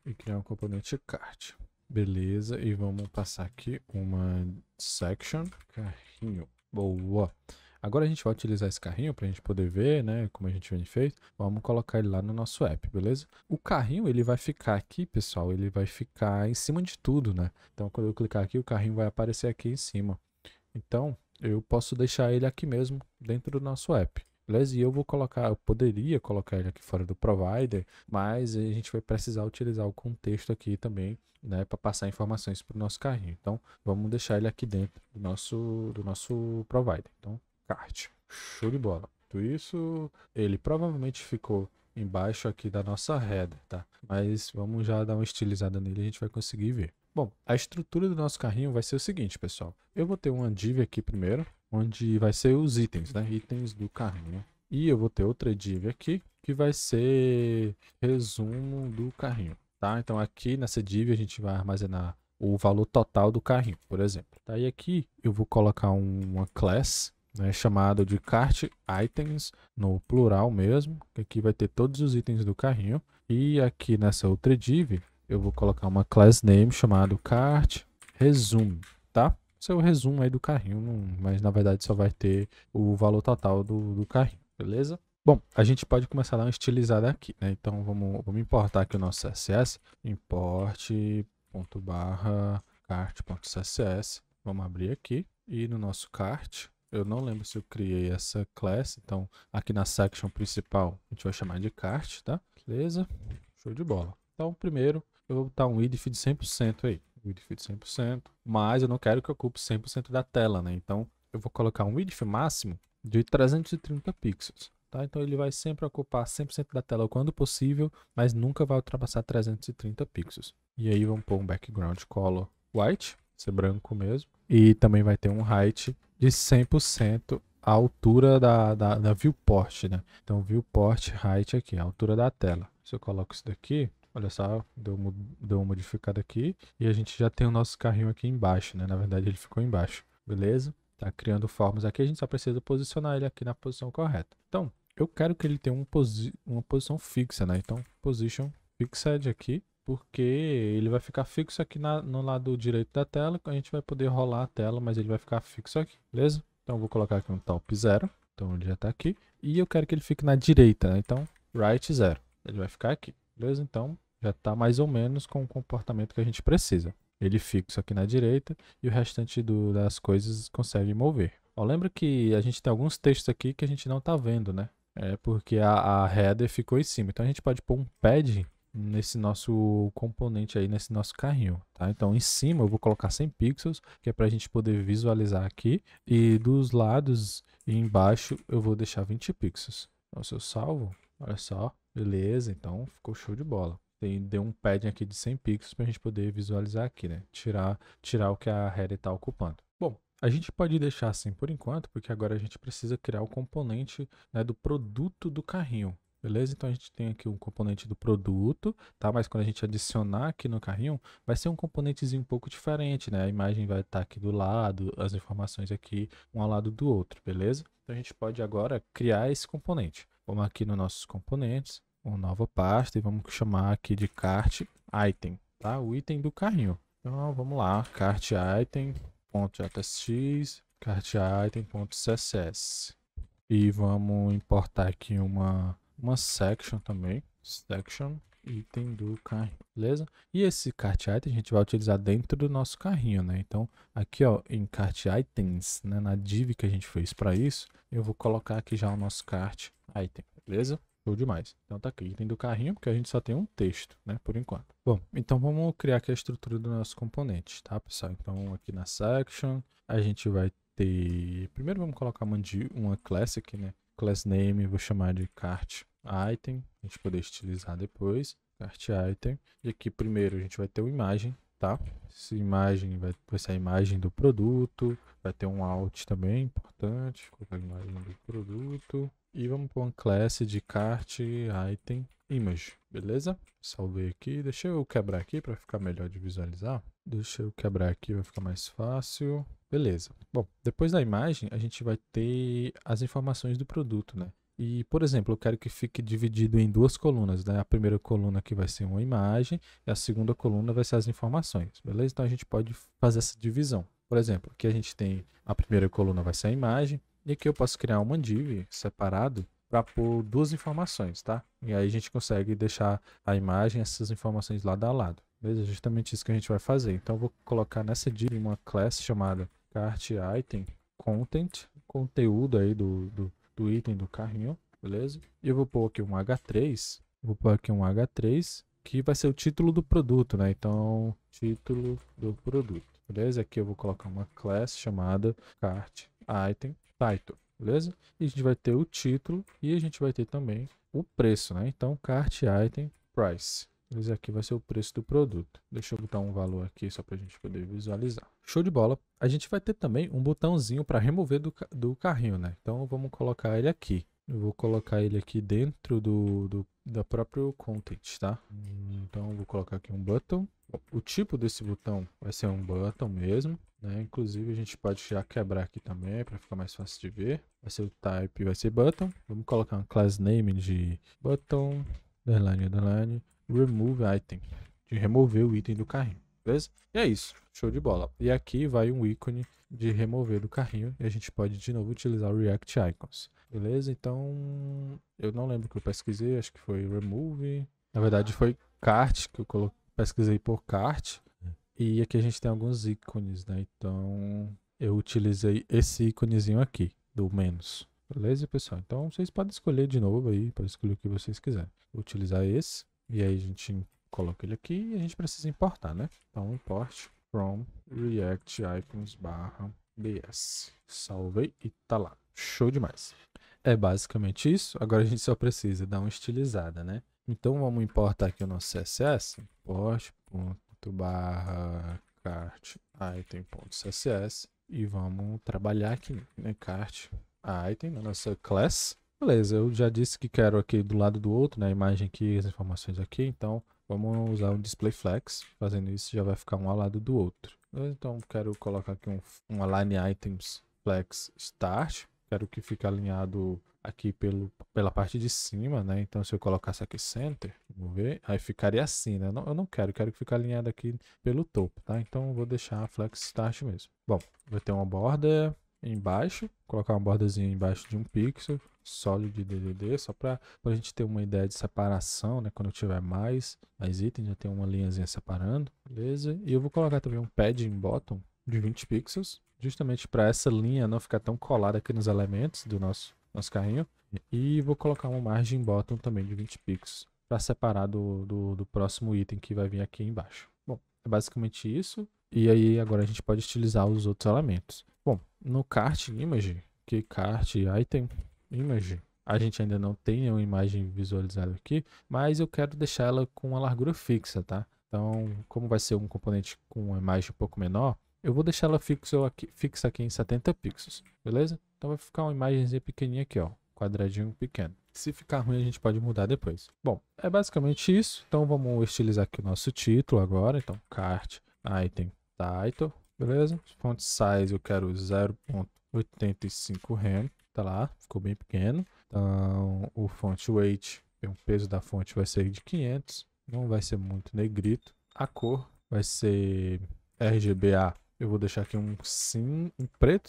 e criar um componente kart. Beleza, e vamos passar aqui uma section carrinho. Boa! Agora a gente vai utilizar esse carrinho para a gente poder ver, né, como a gente vem feito. Vamos colocar ele lá no nosso app, beleza? O carrinho, ele vai ficar aqui, pessoal, ele vai ficar em cima de tudo, né? Então, quando eu clicar aqui, o carrinho vai aparecer aqui em cima. Então, eu posso deixar ele aqui mesmo, dentro do nosso app. Beleza? E eu poderia colocar ele aqui fora do provider, mas a gente vai precisar utilizar o contexto aqui também, né, para passar informações para o nosso carrinho. Então, vamos deixar ele aqui dentro do nosso provider. Então, kart. Show de bola. Tudo isso, ele provavelmente ficou embaixo aqui da nossa header, tá? Mas vamos já dar uma estilizada nele e a gente vai conseguir ver. Bom, a estrutura do nosso carrinho vai ser o seguinte, pessoal. Eu vou ter uma div aqui primeiro, onde vai ser os itens, né? Itens do carrinho. E eu vou ter outra div aqui, que vai ser resumo do carrinho, tá? Então aqui nessa div a gente vai armazenar o valor total do carrinho, por exemplo. Tá? E aqui eu vou colocar uma class, né, chamada de kart items, no plural mesmo, que aqui vai ter todos os itens do carrinho. E aqui nessa outra div eu vou colocar uma class name chamado kart resume, tá? Esse é o resumo aí do carrinho, mas na verdade só vai ter o valor total do carrinho, beleza? Bom, a gente pode começar a dar uma estilizada aqui, né? Então vamos importar aqui o nosso CSS, import.kart.css. Vamos abrir aqui e no nosso kart, eu não lembro se eu criei essa class, então aqui na section principal a gente vai chamar de kart, tá? Beleza? Show de bola. Então primeiro eu vou botar um width de 100% aí. Width de 100%, mas eu não quero que ocupe 100% da tela, né? Então eu vou colocar um width máximo de 330 pixels, tá? Então ele vai sempre ocupar 100% da tela quando possível, mas nunca vai ultrapassar 330 pixels. E aí vamos pôr um background color white, ser branco mesmo, e também vai ter um height de 100% a altura da viewport, né? Então viewport height aqui, a altura da tela. Se eu coloco isso daqui, olha só, deu uma modificada aqui e a gente já tem o nosso carrinho aqui embaixo, né? Na verdade ele ficou embaixo, beleza? Tá criando formas aqui, a gente só precisa posicionar ele aqui na posição correta. Então, eu quero que ele tenha uma posição fixa, né? Então, position fixed aqui, porque ele vai ficar fixo aqui no lado direito da tela, a gente vai poder rolar a tela, mas ele vai ficar fixo aqui, beleza? Então, eu vou colocar aqui um top 0, então ele já tá aqui, e eu quero que ele fique na direita, né? Então, right 0, ele vai ficar aqui, beleza? Então, já está mais ou menos com o comportamento que a gente precisa. Ele fixo aqui na direita e o restante das coisas consegue mover. Ó, lembra que a gente tem alguns textos aqui que a gente não está vendo, né? É porque a header ficou em cima. Então a gente pode pôr um pad nesse nosso componente aí, nesse nosso carrinho, tá? Então em cima eu vou colocar 100 pixels, que é para a gente poder visualizar aqui. E dos lados e embaixo eu vou deixar 20 pixels. Então se eu salvo, olha só, beleza, então ficou show de bola. Deu um padding aqui de 100 pixels para a gente poder visualizar aqui, né? Tirar o que a header está ocupando. Bom, a gente pode deixar assim por enquanto, porque agora a gente precisa criar o componente, né, do produto do carrinho, beleza? Então a gente tem aqui um componente do produto, tá? Mas quando a gente adicionar aqui no carrinho, vai ser um componentezinho um pouco diferente, né? A imagem vai estar aqui do lado, as informações aqui um ao lado do outro, beleza? Então a gente pode agora criar esse componente. Vamos aqui nos nossos componentes, uma nova pasta e vamos chamar aqui de cart item, tá? O item do carrinho. Então vamos lá, cart item.jtx, cart item.css. E vamos importar aqui uma section também, section item do carrinho, beleza? E esse cart item a gente vai utilizar dentro do nosso carrinho, né? Então aqui ó, em cart items, né, na div que a gente fez para isso, eu vou colocar aqui já o nosso cart item, beleza? Show demais. Então tá aqui, item do carrinho, porque a gente só tem um texto, né, por enquanto. Bom, então vamos criar aqui a estrutura do nosso componente, tá, pessoal? Então aqui na section, a gente vai ter... Primeiro vamos colocar uma class aqui, né? Class name, vou chamar de cart item, a gente poder estilizar depois. Cart item. E aqui primeiro a gente vai ter uma imagem, tá? Essa imagem vai ser a imagem do produto. Vai ter um alt também, importante. Vou colocar a imagem do produto. E vamos pôr uma classe de cart item image, beleza? Salvei aqui. Deixa eu quebrar aqui para ficar melhor de visualizar. Deixa eu quebrar aqui, vai ficar mais fácil. Beleza. Bom, depois da imagem, a gente vai ter as informações do produto, né? E, por exemplo, eu quero que fique dividido em duas colunas, né? A primeira coluna aqui vai ser uma imagem e a segunda coluna vai ser as informações, beleza? Então a gente pode fazer essa divisão. Por exemplo, aqui a gente tem a primeira coluna vai ser a imagem e aqui eu posso criar uma div separado para pôr duas informações, tá? E aí a gente consegue deixar a imagem e essas informações lado a lado. Beleza? É justamente isso que a gente vai fazer. Então eu vou colocar nessa div uma classe chamada cart item content, conteúdo aí do item do carrinho, beleza? E eu vou pôr aqui um H3, que vai ser o título do produto, né? Então, título do produto, beleza? Aqui eu vou colocar uma class chamada cart item title, beleza? E a gente vai ter o título e a gente vai ter também o preço, né? Então, cart item price. Esse aqui vai ser o preço do produto. Deixa eu botar um valor aqui só para a gente poder visualizar. Show de bola. A gente vai ter também um botãozinho para remover do carrinho, né? Então vamos colocar ele aqui. Eu vou colocar ele aqui dentro da próprio content, tá? Então eu vou colocar aqui um button. O tipo desse botão vai ser um button mesmo, né? Inclusive a gente pode já quebrar aqui também para ficar mais fácil de ver. Vai ser o type, vai ser button. Vamos colocar uma class name de button, underline, remove item, de remover o item do carrinho, beleza? E é isso, show de bola. E aqui vai um ícone de remover do carrinho e a gente pode de novo utilizar o React Icons, beleza? Então, eu não lembro o que eu pesquisei, acho que foi remove, na verdade foi cart, que eu pesquisei por cart, e aqui a gente tem alguns ícones, né? Então, eu utilizei esse íconezinho aqui, do menos. Beleza, pessoal? Então, vocês podem escolher de novo aí, para escolher o que vocês quiserem. Vou utilizar esse. E aí a gente coloca ele aqui e a gente precisa importar, né? Então, import from React Icons /bs. Salvei e tá lá. Show demais. É basicamente isso. Agora a gente só precisa dar uma estilizada, né? Então, vamos importar aqui o nosso CSS. Import.cart item.css e vamos trabalhar aqui, né? Cart item na nossa class. Beleza, eu já disse que quero aqui do lado do outro, né, a imagem aqui, as informações aqui, então vamos usar o display flex, fazendo isso já vai ficar um ao lado do outro. Então quero colocar aqui um align items flex start, quero que fique alinhado aqui pela parte de cima, né, então se eu colocasse aqui center, vamos ver, aí ficaria assim, né, eu não quero que fique alinhado aqui pelo topo, tá, então eu vou deixar a flex start mesmo. Bom, vai ter uma borda embaixo, colocar uma bordazinha embaixo de um pixel, solid DDD, só para a gente ter uma ideia de separação, né? Quando eu tiver mais itens, já tem uma linhazinha separando, beleza? E eu vou colocar também um padding bottom de 20 pixels, justamente para essa linha não ficar tão colada aqui nos elementos do nosso carrinho. E vou colocar uma margem bottom também de 20 pixels, para separar do próximo item que vai vir aqui embaixo. Bom, é basicamente isso. E aí agora a gente pode estilizar os outros elementos. Bom, no cart image, que cart item image, a gente ainda não tem uma imagem visualizada aqui, mas eu quero deixar ela com uma largura fixa, tá? Então, como vai ser um componente com uma imagem um pouco menor, eu vou deixar ela fixa aqui em 70 pixels, beleza? Então vai ficar uma imagenzinha pequenininha aqui, ó, quadradinho pequeno. Se ficar ruim, a gente pode mudar depois. Bom, é basicamente isso. Então vamos estilizar aqui o nosso título agora. Então, cart, item, title, beleza? Font size eu quero 0.85 rem, tá lá, ficou bem pequeno. Então, o font weight, o peso da fonte vai ser de 500, não vai ser muito negrito. A cor vai ser RGBA. Eu vou deixar aqui um preto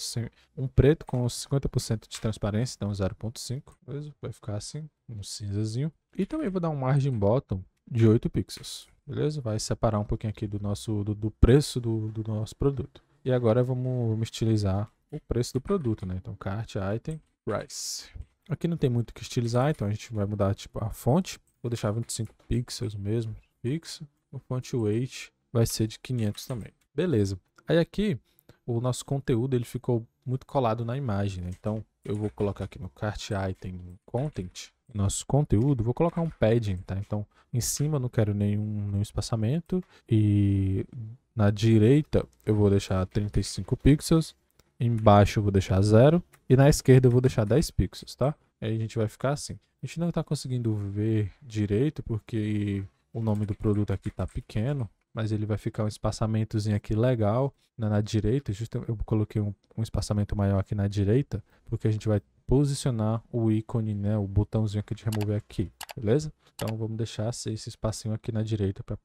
com 50% de transparência, então 0.5, beleza? Vai ficar assim, um cinzazinho. E também vou dar um margin bottom de 8 pixels, beleza? Vai separar um pouquinho aqui do nosso do preço do nosso produto. E agora vamos estilizar o preço do produto, né? Então, cart, item, price. Aqui não tem muito o que estilizar, então a gente vai mudar tipo a fonte. Vou deixar 25 pixels mesmo, pixel. O font weight vai ser de 500 também. Beleza. Aí aqui, o nosso conteúdo ele ficou muito colado na imagem, né? Então, eu vou colocar aqui no cart item content, nosso conteúdo, vou colocar um padding, tá? Então, em cima eu não quero nenhum espaçamento e na direita eu vou deixar 35 pixels, embaixo eu vou deixar 0 e na esquerda eu vou deixar 10 pixels, tá? Aí a gente vai ficar assim. A gente não está conseguindo ver direito porque o nome do produto aqui está pequeno, mas ele vai ficar um espaçamentozinho aqui legal na direita. Eu coloquei um espaçamento maior aqui na direita, porque a gente vai posicionar o ícone, né, o botãozinho aqui de remover aqui, beleza? Então vamos deixar esse espacinho aqui na direita para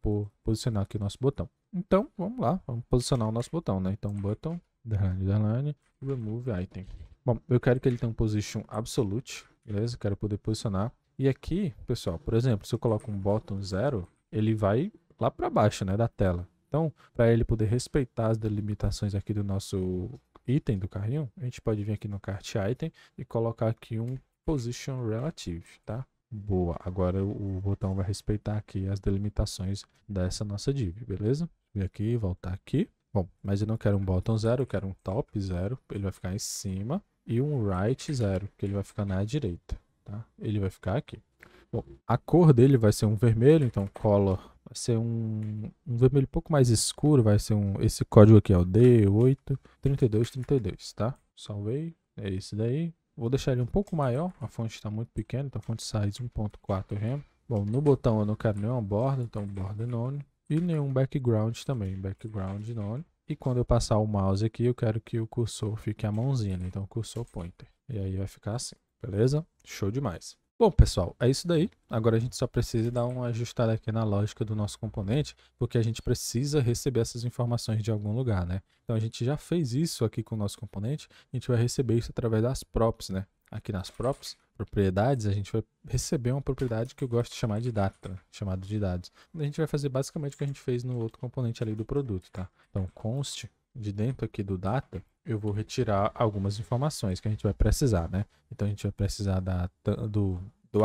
posicionar aqui o nosso botão. Então vamos lá, vamos posicionar o nosso botão, né? Então button, underline, remove item. Bom, eu quero que ele tenha um position absolute, beleza? Quero poder posicionar. E aqui, pessoal, por exemplo, se eu coloco um bottom 0, ele vai lá para baixo, né, da tela. Então, para ele poder respeitar as delimitações aqui do nosso item do carrinho, a gente pode vir aqui no cart item e colocar aqui um position relative, tá? Boa, agora o botão vai respeitar aqui as delimitações dessa nossa div, beleza? Vir aqui, voltar aqui. Bom, mas eu não quero um bottom 0, eu quero um top 0, ele vai ficar em cima, e um right 0, que ele vai ficar na direita, tá? Ele vai ficar aqui. Bom, a cor dele vai ser um vermelho, então color vai ser um vermelho um pouco mais escuro, vai ser esse código aqui é o D83232, tá? Salvei, é esse daí. Vou deixar ele um pouco maior, a fonte está muito pequena, então font size 1.4 rem. Bom, no botão eu não quero nenhuma borda, então border none. E nenhum background também, background none. E quando eu passar o mouse aqui, eu quero que o cursor fique a mãozinha, né? Então cursor pointer. E aí vai ficar assim, beleza? Show demais. Bom, pessoal, é isso daí. Agora a gente só precisa dar uma ajustada aqui na lógica do nosso componente, porque a gente precisa receber essas informações de algum lugar, né? Então a gente já fez isso aqui com o nosso componente, a gente vai receber isso através das props, né? Aqui nas props, propriedades, a gente vai receber uma propriedade que eu gosto de chamar de data, chamado de dados. A gente vai fazer basicamente o que a gente fez no outro componente ali do produto, tá? Então, const de dentro aqui do data, eu vou retirar algumas informações que a gente vai precisar, né? Então a gente vai precisar do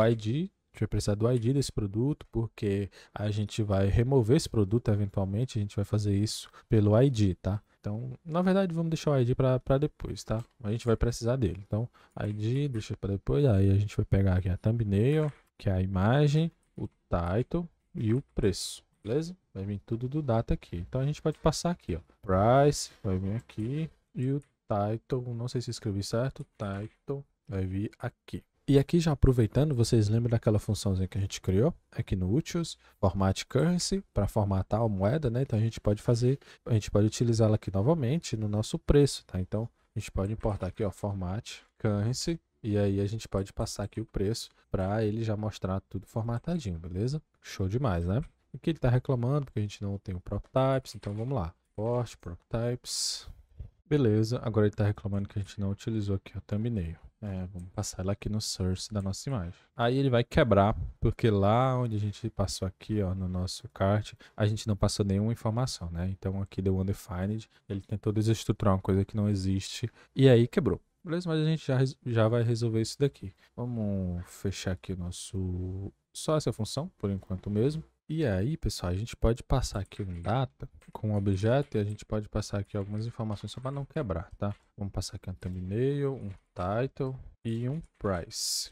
ID, a gente vai precisar do ID desse produto, porque a gente vai remover esse produto eventualmente, a gente vai fazer isso pelo ID, tá? Então, na verdade, vamos deixar o ID para depois, tá? A gente vai precisar dele. Então, ID, deixa para depois, aí a gente vai pegar aqui a thumbnail, que é a imagem, o title e o preço. Beleza? Vai vir tudo do data aqui. Então a gente pode passar aqui, ó. Price, vai vir aqui. E o title, não sei se escrevi certo. Title vai vir aqui. E aqui já aproveitando, vocês lembram daquela funçãozinha que a gente criou? Aqui no Utils, Format Currency, para formatar a moeda, né? Então a gente pode utilizá-la aqui novamente no nosso preço, tá? Então a gente pode importar aqui, ó, Format Currency. E aí a gente pode passar aqui o preço para ele já mostrar tudo formatadinho, beleza? Show demais, né? Aqui ele está reclamando porque a gente não tem o prop types, então vamos lá. Import prop types. Beleza, agora ele está reclamando que a gente não utilizou aqui a thumbnail. Vamos passar ela aqui no source da nossa imagem. Aí ele vai quebrar, porque lá onde a gente passou aqui, ó, no nosso cart, a gente não passou nenhuma informação, né? Então aqui deu undefined, ele tentou desestruturar uma coisa que não existe e aí quebrou. Beleza? Mas a gente já vai resolver isso daqui. Vamos fechar aqui o nosso... só essa função, por enquanto mesmo. E aí, pessoal, a gente pode passar aqui um data com um objeto e a gente pode passar aqui algumas informações só para não quebrar, tá? Vamos passar aqui um thumbnail, um title e um price.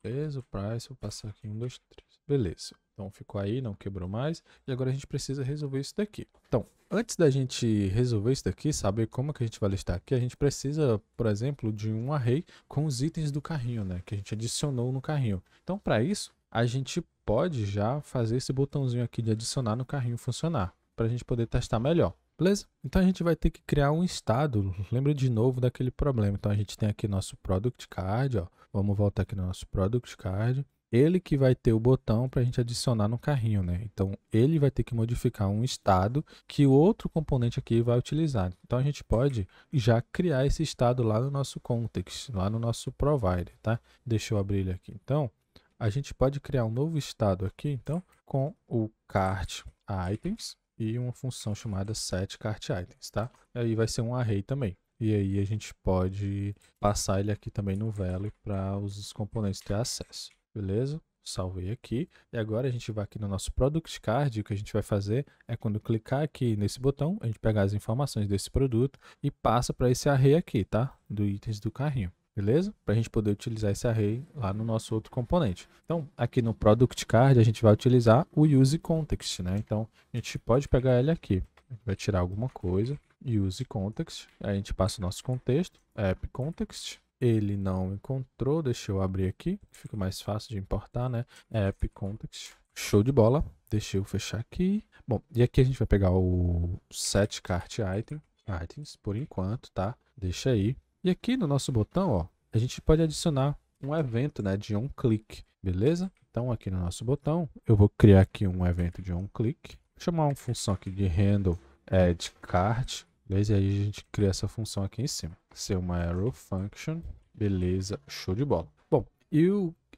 Beleza? O price, vou passar aqui 1, 2, 3. Beleza. Então ficou aí, não quebrou mais. E agora a gente precisa resolver isso daqui. Então, antes da gente resolver isso daqui, saber como que a gente vai listar aqui, a gente precisa, por exemplo, de um array com os itens do carrinho, né? Que a gente adicionou no carrinho. Então, para isso, a gente pode já fazer esse botãozinho aqui de adicionar no carrinho funcionar, para a gente poder testar melhor. Beleza? Então a gente vai ter que criar um estado. Lembra de novo daquele problema. Então a gente tem aqui nosso Product Card, ó. Vamos voltar aqui no nosso Product Card. Ele que vai ter o botão para a gente adicionar no carrinho, né? Então, ele vai ter que modificar um estado que o outro componente aqui vai utilizar. Então, a gente pode já criar esse estado lá no nosso context, lá no nosso provider, tá? Deixa eu abrir ele aqui. Então, a gente pode criar um novo estado aqui, então, com o cart items e uma função chamada setCartItems, tá? Aí vai ser um array também. E aí a gente pode passar ele aqui também no Velo para os componentes ter acesso. Beleza? Salvei aqui. E agora a gente vai aqui no nosso Product Card. E o que a gente vai fazer é quando clicar aqui nesse botão, a gente pegar as informações desse produto e passa para esse array aqui, tá? Do itens do carrinho. Beleza? Para a gente poder utilizar esse array lá no nosso outro componente. Então, aqui no Product Card, a gente vai utilizar o Use Context, né? Então, a gente pode pegar ele aqui. A gente vai tirar alguma coisa. Use Context. Aí a gente passa o nosso contexto. App Context. Ele não encontrou, deixa eu abrir aqui, fica mais fácil de importar, né? App Context, show de bola, deixa eu fechar aqui. Bom, e aqui a gente vai pegar o setCartItems por enquanto, tá? Deixa aí. E aqui no nosso botão, ó, a gente pode adicionar um evento, né, de onClick, beleza? Então aqui no nosso botão, eu vou criar aqui um evento de onClick, chamar uma função aqui de handle addCart. Beleza? E aí a gente cria essa função aqui em cima. Ser uma arrow function. Beleza, show de bola. Bom, e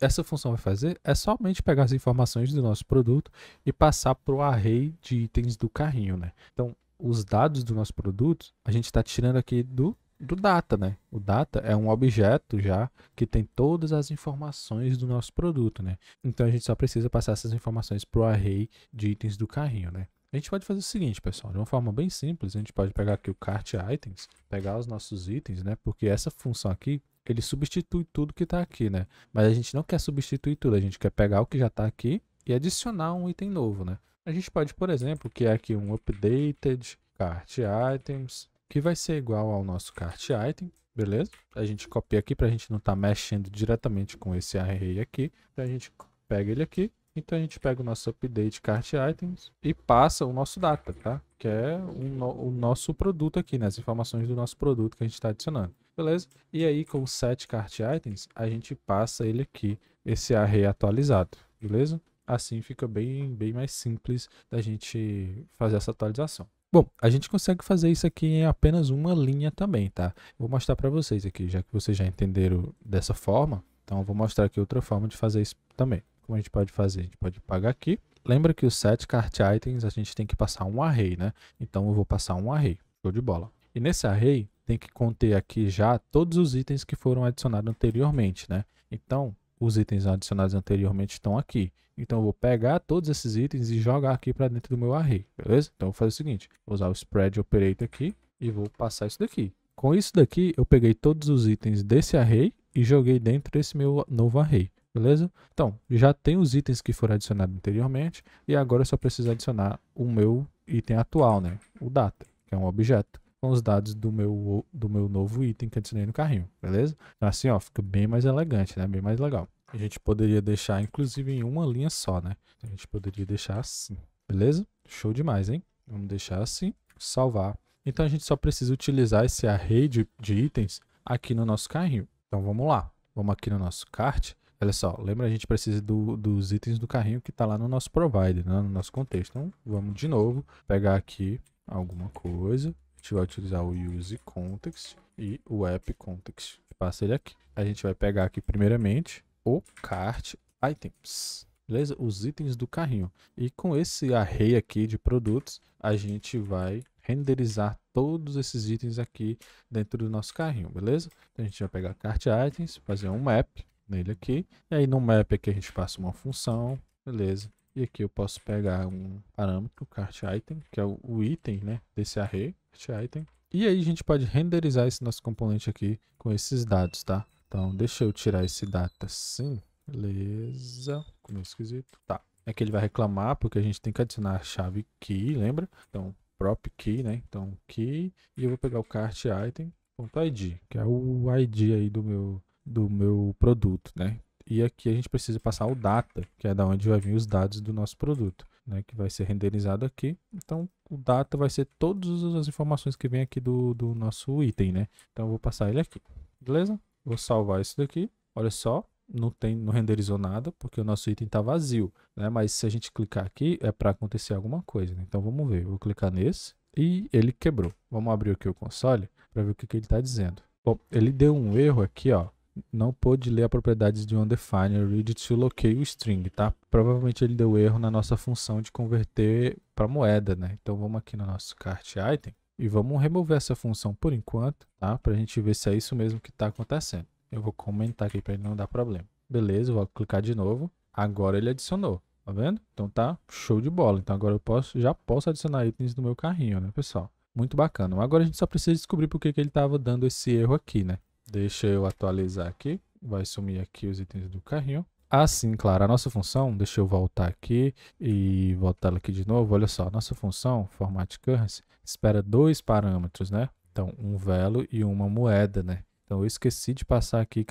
essa função vai fazer é somente pegar as informações do nosso produto e passar para o array de itens do carrinho, né? Então, os dados do nosso produto, a gente está tirando aqui do data, né? O data é um objeto já que tem todas as informações do nosso produto, né? Então, a gente só precisa passar essas informações para o array de itens do carrinho, né? A gente pode fazer o seguinte, pessoal, de uma forma bem simples, a gente pode pegar aqui o cart items, pegar os nossos itens, né? Porque essa função aqui, ele substitui tudo que está aqui, né? Mas a gente não quer substituir tudo, a gente quer pegar o que já está aqui e adicionar um item novo, né? A gente pode, por exemplo, criar aqui um updated cart items, que vai ser igual ao nosso cart item, beleza? A gente copia aqui para a gente não estar mexendo diretamente com esse array aqui. Então a gente pega ele aqui. Então a gente pega o nosso update cart items e passa o nosso data, tá? Que é o nosso produto aqui, né? As informações do nosso produto que a gente está adicionando, beleza? E aí com o set cart items a gente passa ele aqui, esse array atualizado, beleza? Assim fica bem mais simples da gente fazer essa atualização. Bom, a gente consegue fazer isso aqui em apenas uma linha também, tá? Vou mostrar para vocês aqui, já que vocês já entenderam dessa forma, então eu vou mostrar aqui outra forma de fazer isso também. Como a gente pode fazer? A gente pode pagar aqui. Lembra que o setCartItems a gente tem que passar um array, né? Então eu vou passar um array. Show de bola. E nesse array tem que conter aqui já todos os itens que foram adicionados anteriormente, né? Então os itens adicionados anteriormente estão aqui. Então eu vou pegar todos esses itens e jogar aqui para dentro do meu array, beleza? Então eu vou fazer o seguinte, vou usar o spread operator aqui e vou passar isso daqui. Com isso daqui eu peguei todos os itens desse array e joguei dentro desse meu novo array. Beleza? Então, já tem os itens que foram adicionados anteriormente e agora eu só preciso adicionar o meu item atual, né? O data, que é um objeto, com os dados do meu novo item que adicionei no carrinho, beleza? Então assim, ó, fica bem mais elegante, né? Bem mais legal. A gente poderia deixar, inclusive, em uma linha só, né? A gente poderia deixar assim, beleza? Show demais, hein? Vamos deixar assim, salvar. Então a gente só precisa utilizar esse array de itens aqui no nosso carrinho. Então vamos lá. Vamos aqui no nosso cart. Olha só, lembra, a gente precisa dos itens do carrinho que está lá no nosso provider, né, no nosso contexto. Então, vamos de novo pegar aqui alguma coisa. A gente vai utilizar o use context e o app context. Passa ele aqui. A gente vai pegar aqui primeiramente o cart items. Beleza? Os itens do carrinho. E com esse array aqui de produtos, a gente vai renderizar todos esses itens aqui dentro do nosso carrinho, beleza? Então, a gente vai pegar cart items, fazer um map nele aqui, e aí no map aqui a gente passa uma função, beleza? E aqui eu posso pegar um parâmetro, cart item, que é o item, né, desse array, cart item. E aí a gente pode renderizar esse nosso componente aqui com esses dados, tá? Então deixa eu tirar esse data assim, beleza? meio esquisito. Tá. É que ele vai reclamar porque a gente tem que adicionar a chave key, lembra? Então, prop key, né? Então, key. E eu vou pegar o cart item.id, que é o ID aí do meu produto, né? E aqui a gente precisa passar o data, que é da onde vai vir os dados do nosso produto, né? Que vai ser renderizado aqui. Então, o data vai ser todas as informações que vem aqui do nosso item, né? Então, eu vou passar ele aqui. Beleza? Vou salvar isso daqui. Olha só, não renderizou nada, porque o nosso item está vazio, né? Mas se a gente clicar aqui, é para acontecer alguma coisa, né? Então, vamos ver. Eu vou clicar nesse e ele quebrou. Vamos abrir aqui o console para ver o que ele está dizendo. Bom, ele deu um erro aqui, ó. Não pôde ler a propriedades de undefined read to locate o string, tá? Provavelmente ele deu erro na nossa função de converter para moeda, né? Então vamos aqui no nosso cart item e vamos remover essa função por enquanto, tá? Para a gente ver se é isso mesmo que está acontecendo. Eu vou comentar aqui para ele não dar problema. Beleza, vou clicar de novo. Agora ele adicionou, tá vendo? Então tá show de bola. Então agora eu já posso adicionar itens no meu carrinho, né, pessoal? Muito bacana. Agora a gente só precisa descobrir por que ele estava dando esse erro aqui, né? Deixa eu atualizar aqui. Vai sumir aqui os itens do carrinho. Assim, claro, a nossa função, deixa eu voltar aqui e voltar ela aqui de novo. Olha só, a nossa função, format currency, espera 2 parâmetros, né? Então, um velo e uma moeda, né? Então, eu esqueci de passar aqui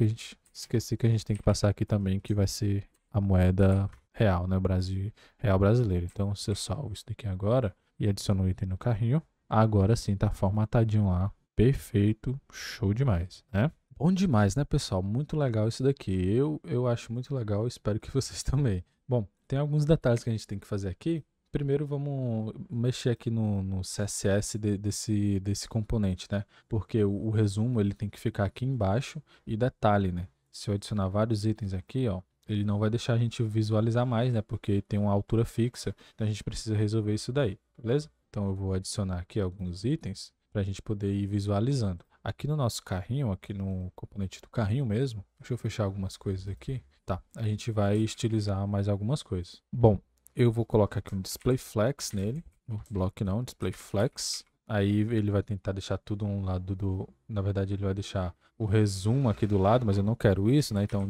esqueci que a gente tem que passar aqui também, que vai ser a moeda real, né? Real brasileiro. Então, se eu salvo isso daqui agora e adiciono o item no carrinho, agora sim tá formatadinho lá. Perfeito, show demais, né? Bom demais, né, pessoal? Muito legal isso daqui. Eu acho muito legal, espero que vocês também. Bom, tem alguns detalhes que a gente tem que fazer aqui. Primeiro, vamos mexer aqui no CSS desse componente, né? Porque o resumo ele tem que ficar aqui embaixo. E detalhe, né? Se eu adicionar vários itens aqui, ó, ele não vai deixar a gente visualizar mais, né? Porque tem uma altura fixa. Então a gente precisa resolver isso daí, beleza? Então eu vou adicionar aqui alguns itens para a gente poder ir visualizando. Aqui no nosso carrinho, aqui no componente do carrinho mesmo, deixa eu fechar algumas coisas aqui. Tá, a gente vai estilizar mais algumas coisas. Bom, eu vou colocar aqui um display flex nele, no bloco não, display flex. Aí ele vai tentar deixar tudo um lado na verdade ele vai deixar o resumo aqui do lado, mas eu não quero isso, né? Então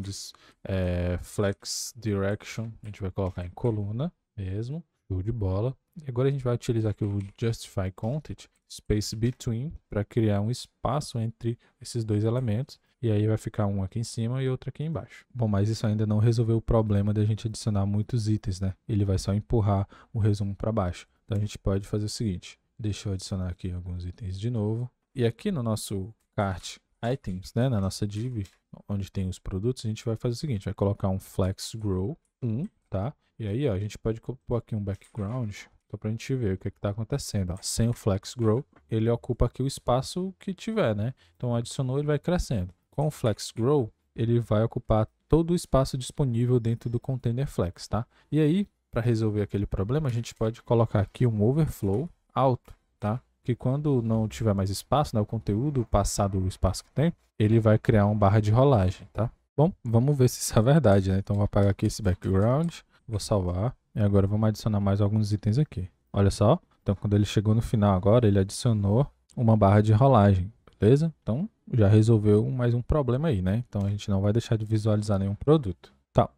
flex direction, a gente vai colocar em coluna mesmo, show de bola. E agora a gente vai utilizar aqui o justify content, space between, para criar um espaço entre esses dois elementos. E aí vai ficar um aqui em cima e outro aqui embaixo. Bom, mas isso ainda não resolveu o problema de a gente adicionar muitos itens, né? Ele vai só empurrar o resumo para baixo. Então a gente pode fazer o seguinte. Deixa eu adicionar aqui alguns itens de novo. E aqui no nosso cart items, né? Na nossa div, onde tem os produtos, a gente vai fazer o seguinte. Vai colocar um flex grow 1, tá? E aí, ó, a gente pode pôr aqui um background. Só para a gente ver o que está acontecendo. Ó. Sem o Flex Grow, ele ocupa aqui o espaço que tiver, né? Então, adicionou, ele vai crescendo. Com o Flex Grow, ele vai ocupar todo o espaço disponível dentro do container Flex, tá? E aí, para resolver aquele problema, a gente pode colocar aqui um Overflow alto, tá? Que quando não tiver mais espaço, né, o conteúdo passado do espaço que tem, ele vai criar uma barra de rolagem, tá? Bom, vamos ver se isso é verdade, né? Então, vou apagar aqui esse background, vou salvar. E agora vamos adicionar mais alguns itens aqui. Olha só. Então, quando ele chegou no final agora, ele adicionou uma barra de rolagem, beleza? Então, já resolveu mais um problema aí, né? Então, a gente não vai deixar de visualizar nenhum produto. Tá,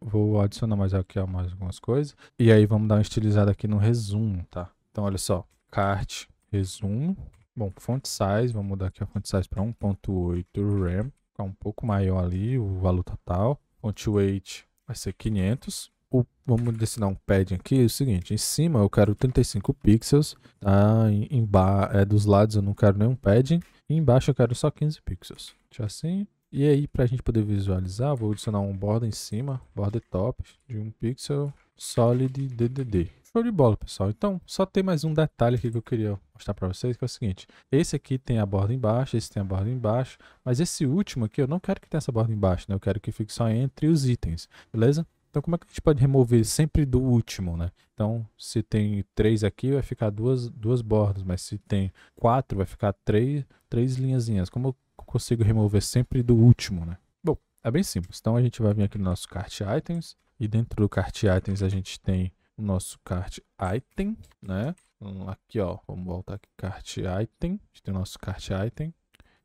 vou adicionar mais aqui mais algumas coisas. E aí, vamos dar uma estilizada aqui no resumo, tá? Então, olha só. Cart, resumo. Bom, font size, vamos mudar aqui a font size para 1.8 rem. Ficar um pouco maior ali, o valor total. Font weight vai ser 500. Vamos designar um padding aqui, é o seguinte, em cima eu quero 35 pixels, tá? Dos lados eu não quero nenhum padding, e embaixo eu quero só 15 pixels, deixa assim. E aí, para a gente poder visualizar, vou adicionar um border em cima, border top, de 1 pixel, solid DDD. Show de bola, pessoal. Então, só tem mais um detalhe aqui que eu queria mostrar para vocês, que é o seguinte, esse aqui tem a borda embaixo, esse tem a borda embaixo, mas esse último aqui eu não quero que tenha essa borda embaixo, né? Eu quero que fique só entre os itens, beleza? Então, como é que a gente pode remover sempre do último, né? Então, se tem 3 aqui, vai ficar duas bordas, mas se tem 4, vai ficar três linhazinhas. Como eu consigo remover sempre do último, né? Bom, é bem simples. Então, a gente vai vir aqui no nosso cart items, e dentro do cart items a gente tem o nosso cart item, né? Aqui, ó, vamos voltar aqui, cart item, a gente tem o nosso cart item,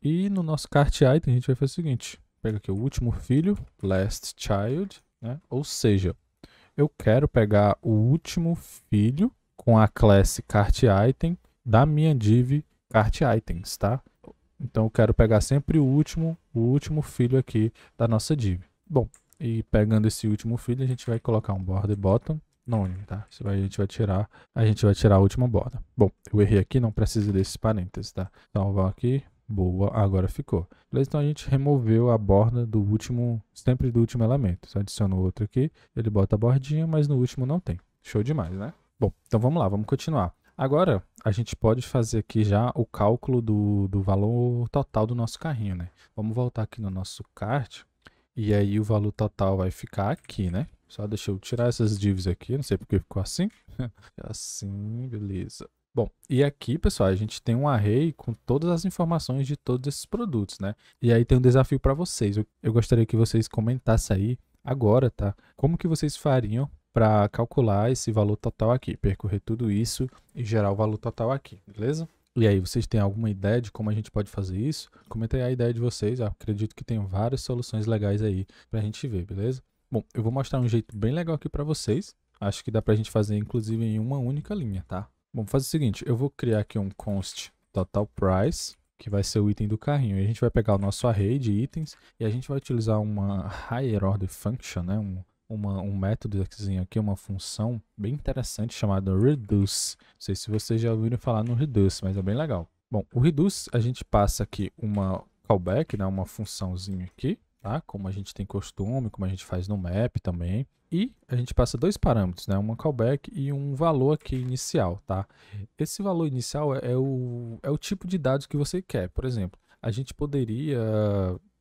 e no nosso cart item a gente vai fazer o seguinte, pega aqui o último filho, last child, né? Ou seja, eu quero pegar o último filho com a classe CartItem da minha div CartItens, tá? Então eu quero pegar sempre o último filho aqui da nossa div. Bom, e pegando esse último filho, a gente vai colocar um border bottom none, tá? A gente vai tirar a última borda. Bom, eu errei aqui, não precisa desses parênteses, tá? Então vamos aqui. Boa, agora ficou. Beleza? Então a gente removeu a borda do último, sempre do último elemento. Só adiciona o outro aqui, ele bota a bordinha, mas no último não tem. Show demais, né? Bom, então vamos lá, vamos continuar. Agora, a gente pode fazer aqui já o cálculo do valor total do nosso carrinho, né? Vamos voltar aqui no nosso kart, e aí o valor total vai ficar aqui, né? Só deixa eu tirar essas divs aqui, não sei porque ficou assim. Assim, beleza. Bom, e aqui, pessoal, a gente tem um array com todas as informações de todos esses produtos, né? E aí tem um desafio para vocês. Eu gostaria que vocês comentassem aí agora, tá? Como que vocês fariam para calcular esse valor total aqui, percorrer tudo isso e gerar o valor total aqui, beleza? E aí, vocês têm alguma ideia de como a gente pode fazer isso? Comenta aí a ideia de vocês, eu acredito que tem várias soluções legais aí pra gente ver, beleza? Bom, eu vou mostrar um jeito bem legal aqui para vocês, acho que dá pra gente fazer inclusive em uma única linha, tá? Bom, faz o seguinte, eu vou criar aqui um const total price, que vai ser o item do carrinho, e a gente vai pegar o nosso array de itens e a gente vai utilizar uma higher order function, né? Um método aqui, uma função bem interessante chamada reduce. Não sei se vocês já ouviram falar no reduce, mas é bem legal. Bom, o reduce a gente passa aqui uma callback, né, uma funçãozinha aqui, tá? Como a gente tem costume, como a gente faz no map também. E a gente passa dois parâmetros, né? Uma callback e um valor aqui inicial, tá? Esse valor inicial é o tipo de dados que você quer. Por exemplo, a gente poderia,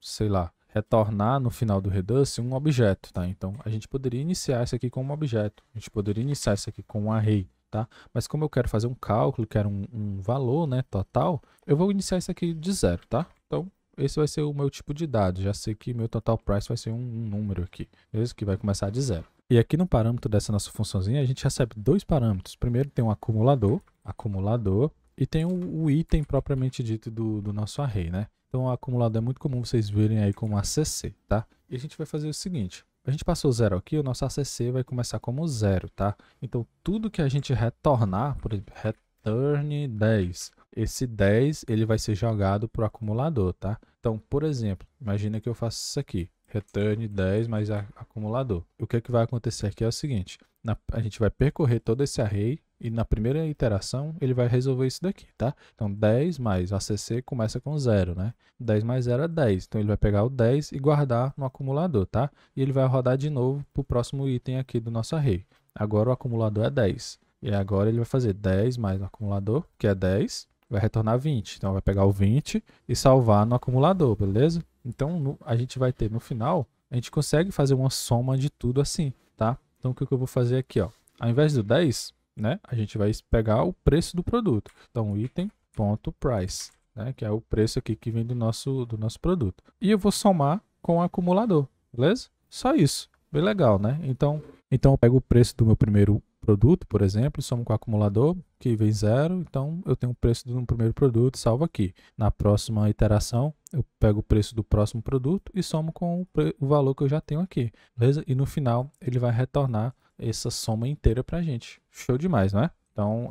sei lá, retornar no final do reduce um objeto, tá? Então, a gente poderia iniciar isso aqui com um objeto. A gente poderia iniciar isso aqui com um array, tá? Mas como eu quero fazer um cálculo, quero um valor, né, total, eu vou iniciar isso aqui de zero, tá? Então, esse vai ser o meu tipo de dado. Já sei que meu total price vai ser um número aqui, beleza? Que vai começar de zero. E aqui no parâmetro dessa nossa funçãozinha, a gente recebe dois parâmetros. Primeiro tem um acumulador, e tem o item propriamente dito do nosso array, né? Então, o acumulador é muito comum vocês verem aí como ACC, tá? E a gente vai fazer o seguinte, a gente passou zero aqui, o nosso ACC vai começar como zero, tá? Então, tudo que a gente retornar, por exemplo, return 10, esse 10 ele vai ser jogado para o acumulador, tá? Então, por exemplo, imagina que eu faço isso aqui, return 10 mais acumulador. O que vai acontecer aqui é o seguinte, a gente vai percorrer todo esse array e na primeira iteração ele vai resolver isso daqui, tá? Então 10 mais ACC começa com 0, né? 10 mais 0 é 10, então ele vai pegar o 10 e guardar no acumulador, tá? E ele vai rodar de novo para o próximo item aqui do nosso array. Agora o acumulador é 10. E agora ele vai fazer 10 mais o acumulador, que é 10, vai retornar 20. Então vai pegar o 20 e salvar no acumulador, beleza? Então a gente vai ter no final, a gente consegue fazer uma soma de tudo assim, tá? Então o que eu vou fazer aqui, ó? Ao invés do 10, né, a gente vai pegar o preço do produto. Então item.price, né, que é o preço aqui que vem do nosso produto. E eu vou somar com o acumulador, beleza? Só isso. Bem legal, né? Então eu pego o preço do meu primeiro produto, por exemplo, somo com o acumulador, que vem 0, então eu tenho o preço do primeiro produto, salvo aqui. Na próxima iteração, eu pego o preço do próximo produto e somo com o valor que eu já tenho aqui, beleza? E no final, ele vai retornar essa soma inteira pra gente. Show demais, não é? Então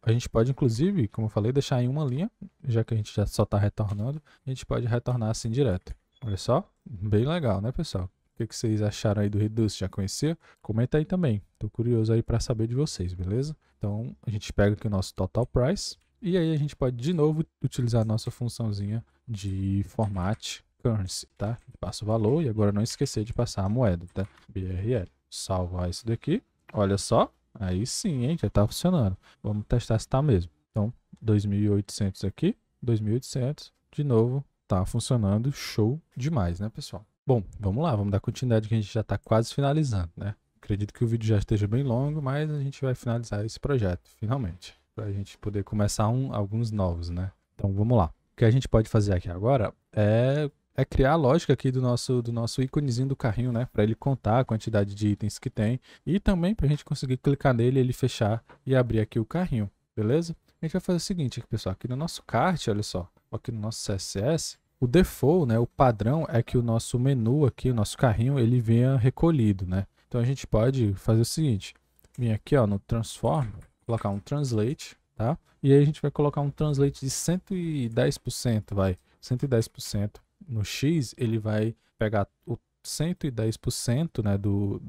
a gente pode inclusive, como eu falei, deixar em uma linha, já que a gente já só está retornando, a gente pode retornar assim direto. Olha só, bem legal, né, pessoal? O que vocês acharam aí do Reduce? Já conhecia? Comenta aí também. Tô curioso aí para saber de vocês, beleza? Então, a gente pega aqui o nosso total price e aí a gente pode de novo utilizar a nossa funçãozinha de format currency, tá? Passa o valor e agora não esquecer de passar a moeda, tá? BRL. Salvar isso daqui. Olha só. Aí sim, hein? Já tá funcionando. Vamos testar se tá mesmo. Então, 2.800 aqui. 2.800. De novo, tá funcionando. Show demais, né, pessoal? Bom, vamos lá, vamos dar continuidade que a gente já está quase finalizando, né? Acredito que o vídeo já esteja bem longo, mas a gente vai finalizar esse projeto, finalmente. Para a gente poder começar alguns novos, né? Então vamos lá. O que a gente pode fazer aqui agora é criar a lógica aqui do nosso íconezinho do carrinho, né? Para ele contar a quantidade de itens que tem e também para a gente conseguir clicar nele, ele fechar e abrir aqui o carrinho, beleza? A gente vai fazer o seguinte aqui, pessoal, aqui no nosso kart, olha só, aqui no nosso CSS, O default, né, o padrão é que o nosso menu aqui, o nosso carrinho, ele venha recolhido, né? Então a gente pode fazer o seguinte, vir aqui, ó, no transform, colocar um translate, tá? E aí a gente vai colocar um translate de 110%, vai, 110%. No X, ele vai pegar o 110%, né, do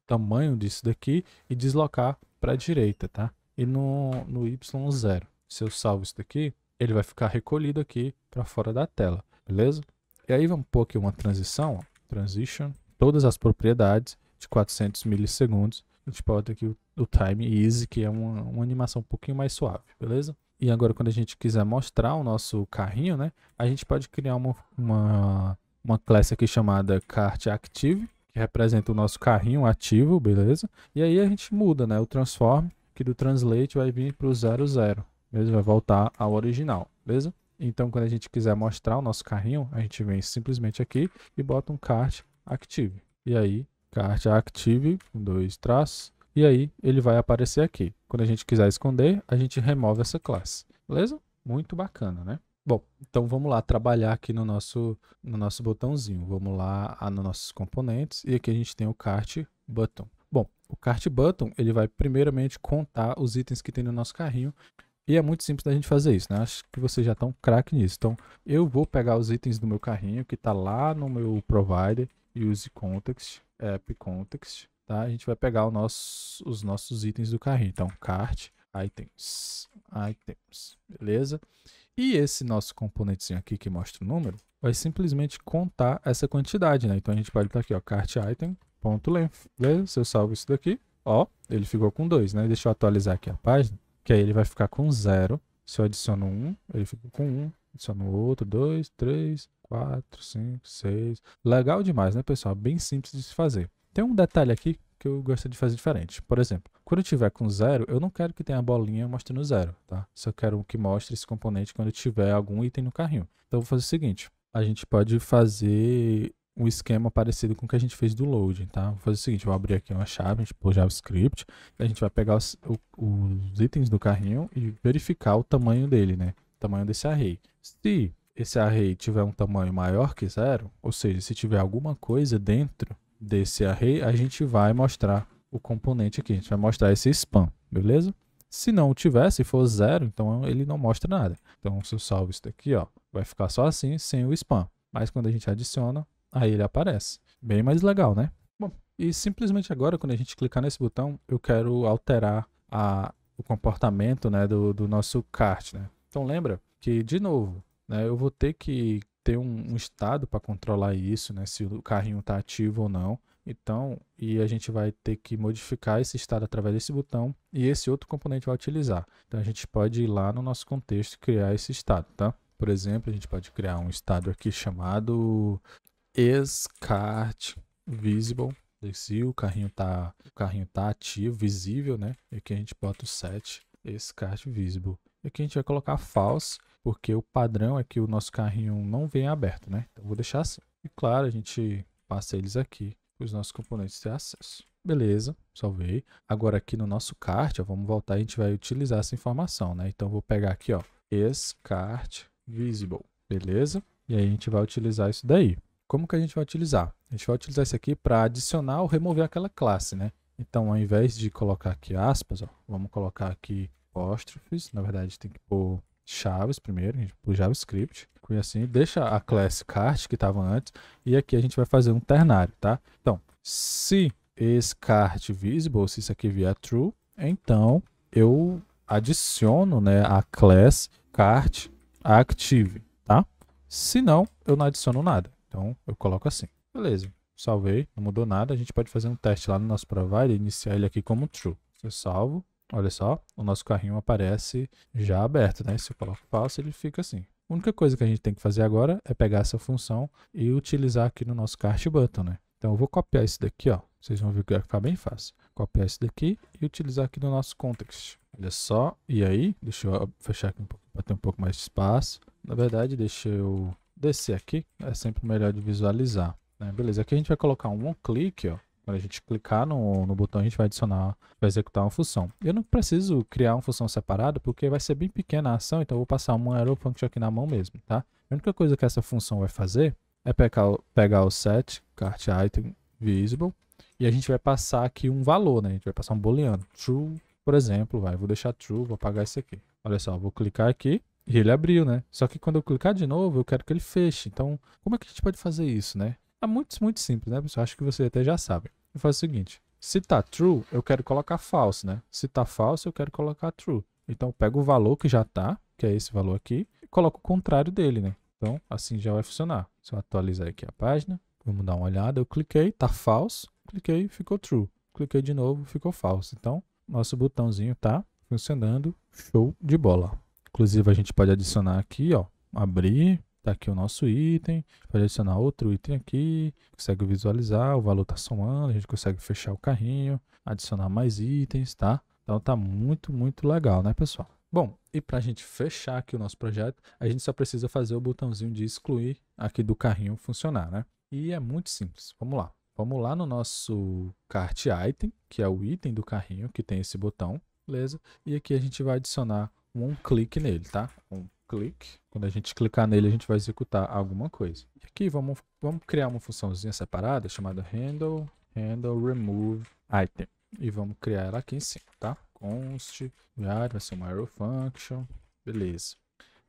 tamanho disso daqui e deslocar para a direita, tá? E no Y, 0. Se eu salvo isso daqui, ele vai ficar recolhido aqui para fora da tela, beleza? E aí vamos pôr aqui uma transição, ó, transition, todas as propriedades de 400 milissegundos. A gente pode ter aqui o time easy, que é uma animação um pouquinho mais suave, beleza? E agora quando a gente quiser mostrar o nosso carrinho, né, a gente pode criar uma classe aqui chamada cartActive, que representa o nosso carrinho ativo, beleza? E aí a gente muda, né, o transform, que do translate vai vir para o 00, beleza? Vai voltar ao original, beleza? Então quando a gente quiser mostrar o nosso carrinho, a gente vem simplesmente aqui e bota um cartActive. E aí, cartActive, com 2 traços, e aí ele vai aparecer aqui. Quando a gente quiser esconder, a gente remove essa classe, beleza? Muito bacana, né? Bom, então vamos lá trabalhar aqui no nosso botãozinho. Vamos lá nos nossos componentes e aqui a gente tem o Cart Button. Bom, o Cart Button ele vai primeiramente contar os itens que tem no nosso carrinho e é muito simples da gente fazer isso, né? Acho que vocês já estão craque nisso. Então eu vou pegar os itens do meu carrinho que está lá no meu provider, use context, app context, tá? A gente vai pegar os nossos itens do carrinho. Então cart items, beleza? E esse nosso componentezinho aqui que mostra o número vai simplesmente contar essa quantidade, né? Então a gente pode estar aqui, ó, cartItem.length, beleza? Se eu salvo isso daqui, ó, ele ficou com 2, né? Deixa eu atualizar aqui a página, que aí ele vai ficar com 0. Se eu adiciono 1, ele fica com 1. Adiciono outro, 2, 3, 4, 5, 6. Legal demais, né, pessoal? Bem simples de se fazer. Tem um detalhe aqui que eu gosto de fazer diferente. Por exemplo, quando eu tiver com 0, eu não quero que tenha a bolinha mostrando 0, tá? Só quero que mostre esse componente quando eu tiver algum item no carrinho. Então eu vou fazer o seguinte, a gente pode fazer um esquema parecido com o que a gente fez do loading, tá? Vou fazer o seguinte, vou abrir aqui uma chave, a gente pôr JavaScript, a gente vai pegar os itens do carrinho e verificar o tamanho dele, né? O tamanho desse array. Se esse array tiver um tamanho maior que 0, ou seja, se tiver alguma coisa dentro desse array, a gente vai mostrar o componente aqui, a gente vai mostrar esse span, beleza? Se não tiver, se for 0, então ele não mostra nada. Então se eu salvo isso daqui, ó, vai ficar só assim, sem o span. Mas quando a gente adiciona, aí ele aparece. Bem mais legal, né? Bom, e simplesmente agora, quando a gente clicar nesse botão, eu quero alterar o comportamento, né, do nosso cart, né? Então lembra que, de novo, né, eu vou ter que ter um estado para controlar isso, né, se o carrinho está ativo ou não. Então, e a gente vai ter que modificar esse estado através desse botão e esse outro componente vai utilizar. Então a gente pode ir lá no nosso contexto e criar esse estado, tá? Por exemplo, a gente pode criar um estado aqui chamado isCartVisible. Se o carrinho tá ativo, visível, né? E aqui a gente bota o set isCartVisible. E aqui a gente vai colocar false, porque o padrão é que o nosso carrinho não vem aberto, né? Então eu vou deixar assim. E claro, a gente passa eles aqui para os nossos componentes ter acesso. Beleza, salvei. Agora aqui no nosso cart, ó, vamos voltar e a gente vai utilizar essa informação, né? Então eu vou pegar aqui, ó, isCartVisible, beleza? E aí a gente vai utilizar isso daí. Como que a gente vai utilizar? A gente vai utilizar isso aqui para adicionar ou remover aquela classe, né? Então, ao invés de colocar aqui aspas, ó, vamos colocar aqui apóstrofes. Na verdade, tem que pôr chaves primeiro, a gente pôr JavaScript. E assim, deixa a classe cart que estava antes. E aqui a gente vai fazer um ternário, tá? Então, se esse cart visible, se isso aqui vier true, então eu adiciono, né, a classe cart active, tá? Se não, eu não adiciono nada. Então, eu coloco assim. Beleza, salvei, não mudou nada. A gente pode fazer um teste lá no nosso provider e iniciar ele aqui como true. Eu salvo, olha só, o nosso carrinho aparece já aberto, né? Se eu coloco false, ele fica assim. A única coisa que a gente tem que fazer agora é pegar essa função e utilizar aqui no nosso cart button, né? Então, eu vou copiar isso daqui, ó. Vocês vão ver que vai ficar bem fácil. Copiar isso daqui e utilizar aqui no nosso context. Olha só, e aí, deixa eu fechar aqui um pouco para ter um pouco mais de espaço. Na verdade, deixa eu descer aqui, é sempre melhor de visualizar, né? Beleza, aqui a gente vai colocar um onClick, ó, Quando a gente clicar no botão, a gente vai adicionar, vai executar uma função. Eu não preciso criar uma função separada, porque vai ser bem pequena a ação, então eu vou passar uma arrow function aqui na mão mesmo, tá? A única coisa que essa função vai fazer é pegar o set cart item visible e a gente vai passar aqui um valor, né? A gente vai passar um booleano. True, por exemplo, vou deixar true, vou apagar isso aqui. Olha só, vou clicar aqui e ele abriu, né? Só que quando eu clicar de novo, eu quero que ele feche. Então, como é que a gente pode fazer isso, né? É muito simples, né, pessoal? Acho que você até já sabe. Eu faço o seguinte, se tá true, eu quero colocar false, né? Se tá false, eu quero colocar true. Então, eu pego o valor que já tá, que é esse valor aqui, e coloco o contrário dele, né? Então, assim já vai funcionar. Se eu atualizar aqui a página, vamos dar uma olhada, eu cliquei, tá false, cliquei, ficou true. Cliquei de novo, ficou false. Então, nosso botãozinho tá funcionando, show de bola. Inclusive, a gente pode adicionar aqui, ó, abrir, tá aqui o nosso item, pode adicionar outro item aqui, consegue visualizar, o valor tá somando, a gente consegue fechar o carrinho, adicionar mais itens, tá? Então tá muito legal, né, pessoal? Bom, e para a gente fechar aqui o nosso projeto, a gente só precisa fazer o botãozinho de excluir aqui do carrinho funcionar, né? E é muito simples, vamos lá. Vamos lá no nosso cart item, que é o item do carrinho, que tem esse botão, beleza? E aqui a gente vai adicionar um clique nele, tá? Um clique. Quando a gente clicar nele, a gente vai executar alguma coisa. E aqui vamos criar uma funçãozinha separada chamada handle remove item. E vamos criar ela aqui em cima, tá? Const, vai ser uma arrow function, beleza.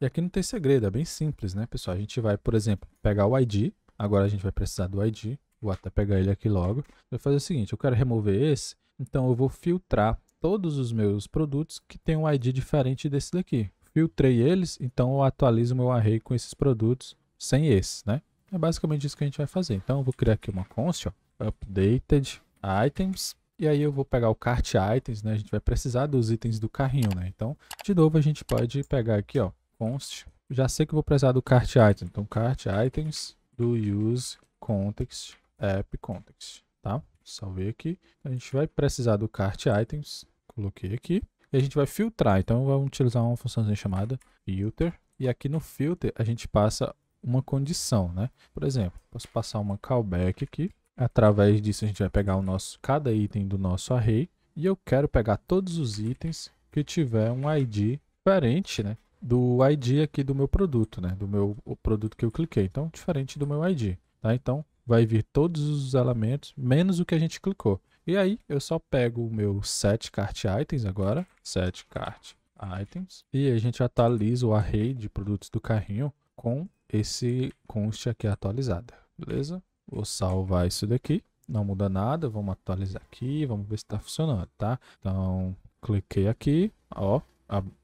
E aqui não tem segredo, é bem simples, né, pessoal? A gente vai, por exemplo, pegar o ID, agora a gente vai precisar do ID, vou até pegar ele aqui logo. Vou fazer o seguinte, eu quero remover esse, então eu vou filtrar todos os meus produtos que tem um ID diferente desse daqui. Filtrei eles, então eu atualizo meu array com esses produtos sem esse, né? É basicamente isso que a gente vai fazer. Então eu vou criar aqui uma const, ó, updated items, e aí eu vou pegar o cart items, né? A gente vai precisar dos itens do carrinho, né? Então, de novo, a gente pode pegar aqui, ó, const. Já sei que eu vou precisar do cart item. Então, cart items do use context app context, tá? Salvei aqui. A gente vai precisar do cart items. Coloquei aqui. E a gente vai filtrar. Então, vamos utilizar uma funçãozinha chamada filter. E aqui no filter, a gente passa uma condição, né? Por exemplo, posso passar uma callback aqui. Através disso, a gente vai pegar cada item do nosso array. E eu quero pegar todos os itens que tiver um ID diferente, né? Do ID aqui do meu produto, né? O produto que eu cliquei. Então, diferente do meu ID, tá? Então, vai vir todos os elementos, menos o que a gente clicou. E aí, eu só pego o meu set cart items agora, set cart items, e a gente atualiza o array de produtos do carrinho com esse const aqui atualizado, beleza? Vou salvar isso daqui, não muda nada, vamos atualizar aqui, vamos ver se está funcionando, tá? Então, cliquei aqui, ó,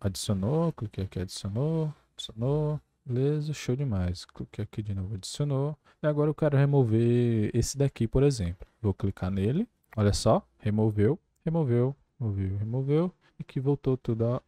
adicionou, cliquei aqui, adicionou, beleza, show demais. Cliquei aqui de novo, adicionou. E agora eu quero remover esse daqui, por exemplo. Vou clicar nele, olha só, removeu. E aqui voltou tudo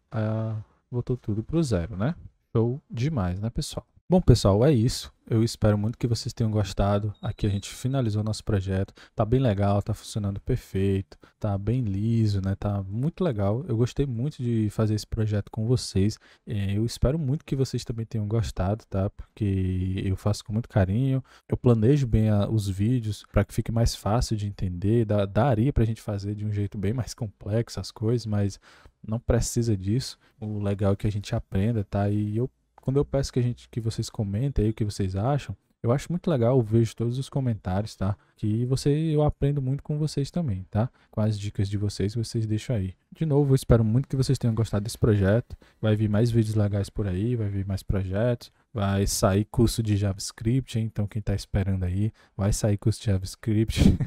pro zero, né? Show demais, né, pessoal? Bom, pessoal, é isso. Eu espero muito que vocês tenham gostado. Aqui a gente finalizou nosso projeto. Tá bem legal, tá funcionando perfeito, tá bem liso, né? Tá muito legal. Eu gostei muito de fazer esse projeto com vocês. Eu espero muito que vocês também tenham gostado, tá? Porque eu faço com muito carinho. Eu planejo bem os vídeos para que fique mais fácil de entender. Daria pra gente fazer de um jeito bem mais complexo as coisas, mas não precisa disso. O legal é que a gente aprenda, tá? Quando eu peço que vocês comentem aí o que vocês acham, eu acho muito legal, eu vejo todos os comentários, tá? Eu aprendo muito com vocês também, tá? Com as dicas de vocês que vocês deixam aí. De novo, eu espero muito que vocês tenham gostado desse projeto. Vai vir mais vídeos legais por aí, vai vir mais projetos. Vai sair curso de JavaScript, hein? Então quem tá esperando aí, vai sair curso de JavaScript.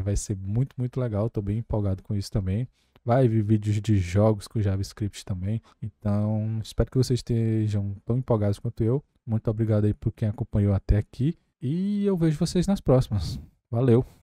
Vai ser muito legal, tô bem empolgado com isso também. Vai vir vídeos de jogos com JavaScript também. Então, espero que vocês estejam tão empolgados quanto eu. Muito obrigado aí por quem acompanhou até aqui. E eu vejo vocês nas próximas. Valeu!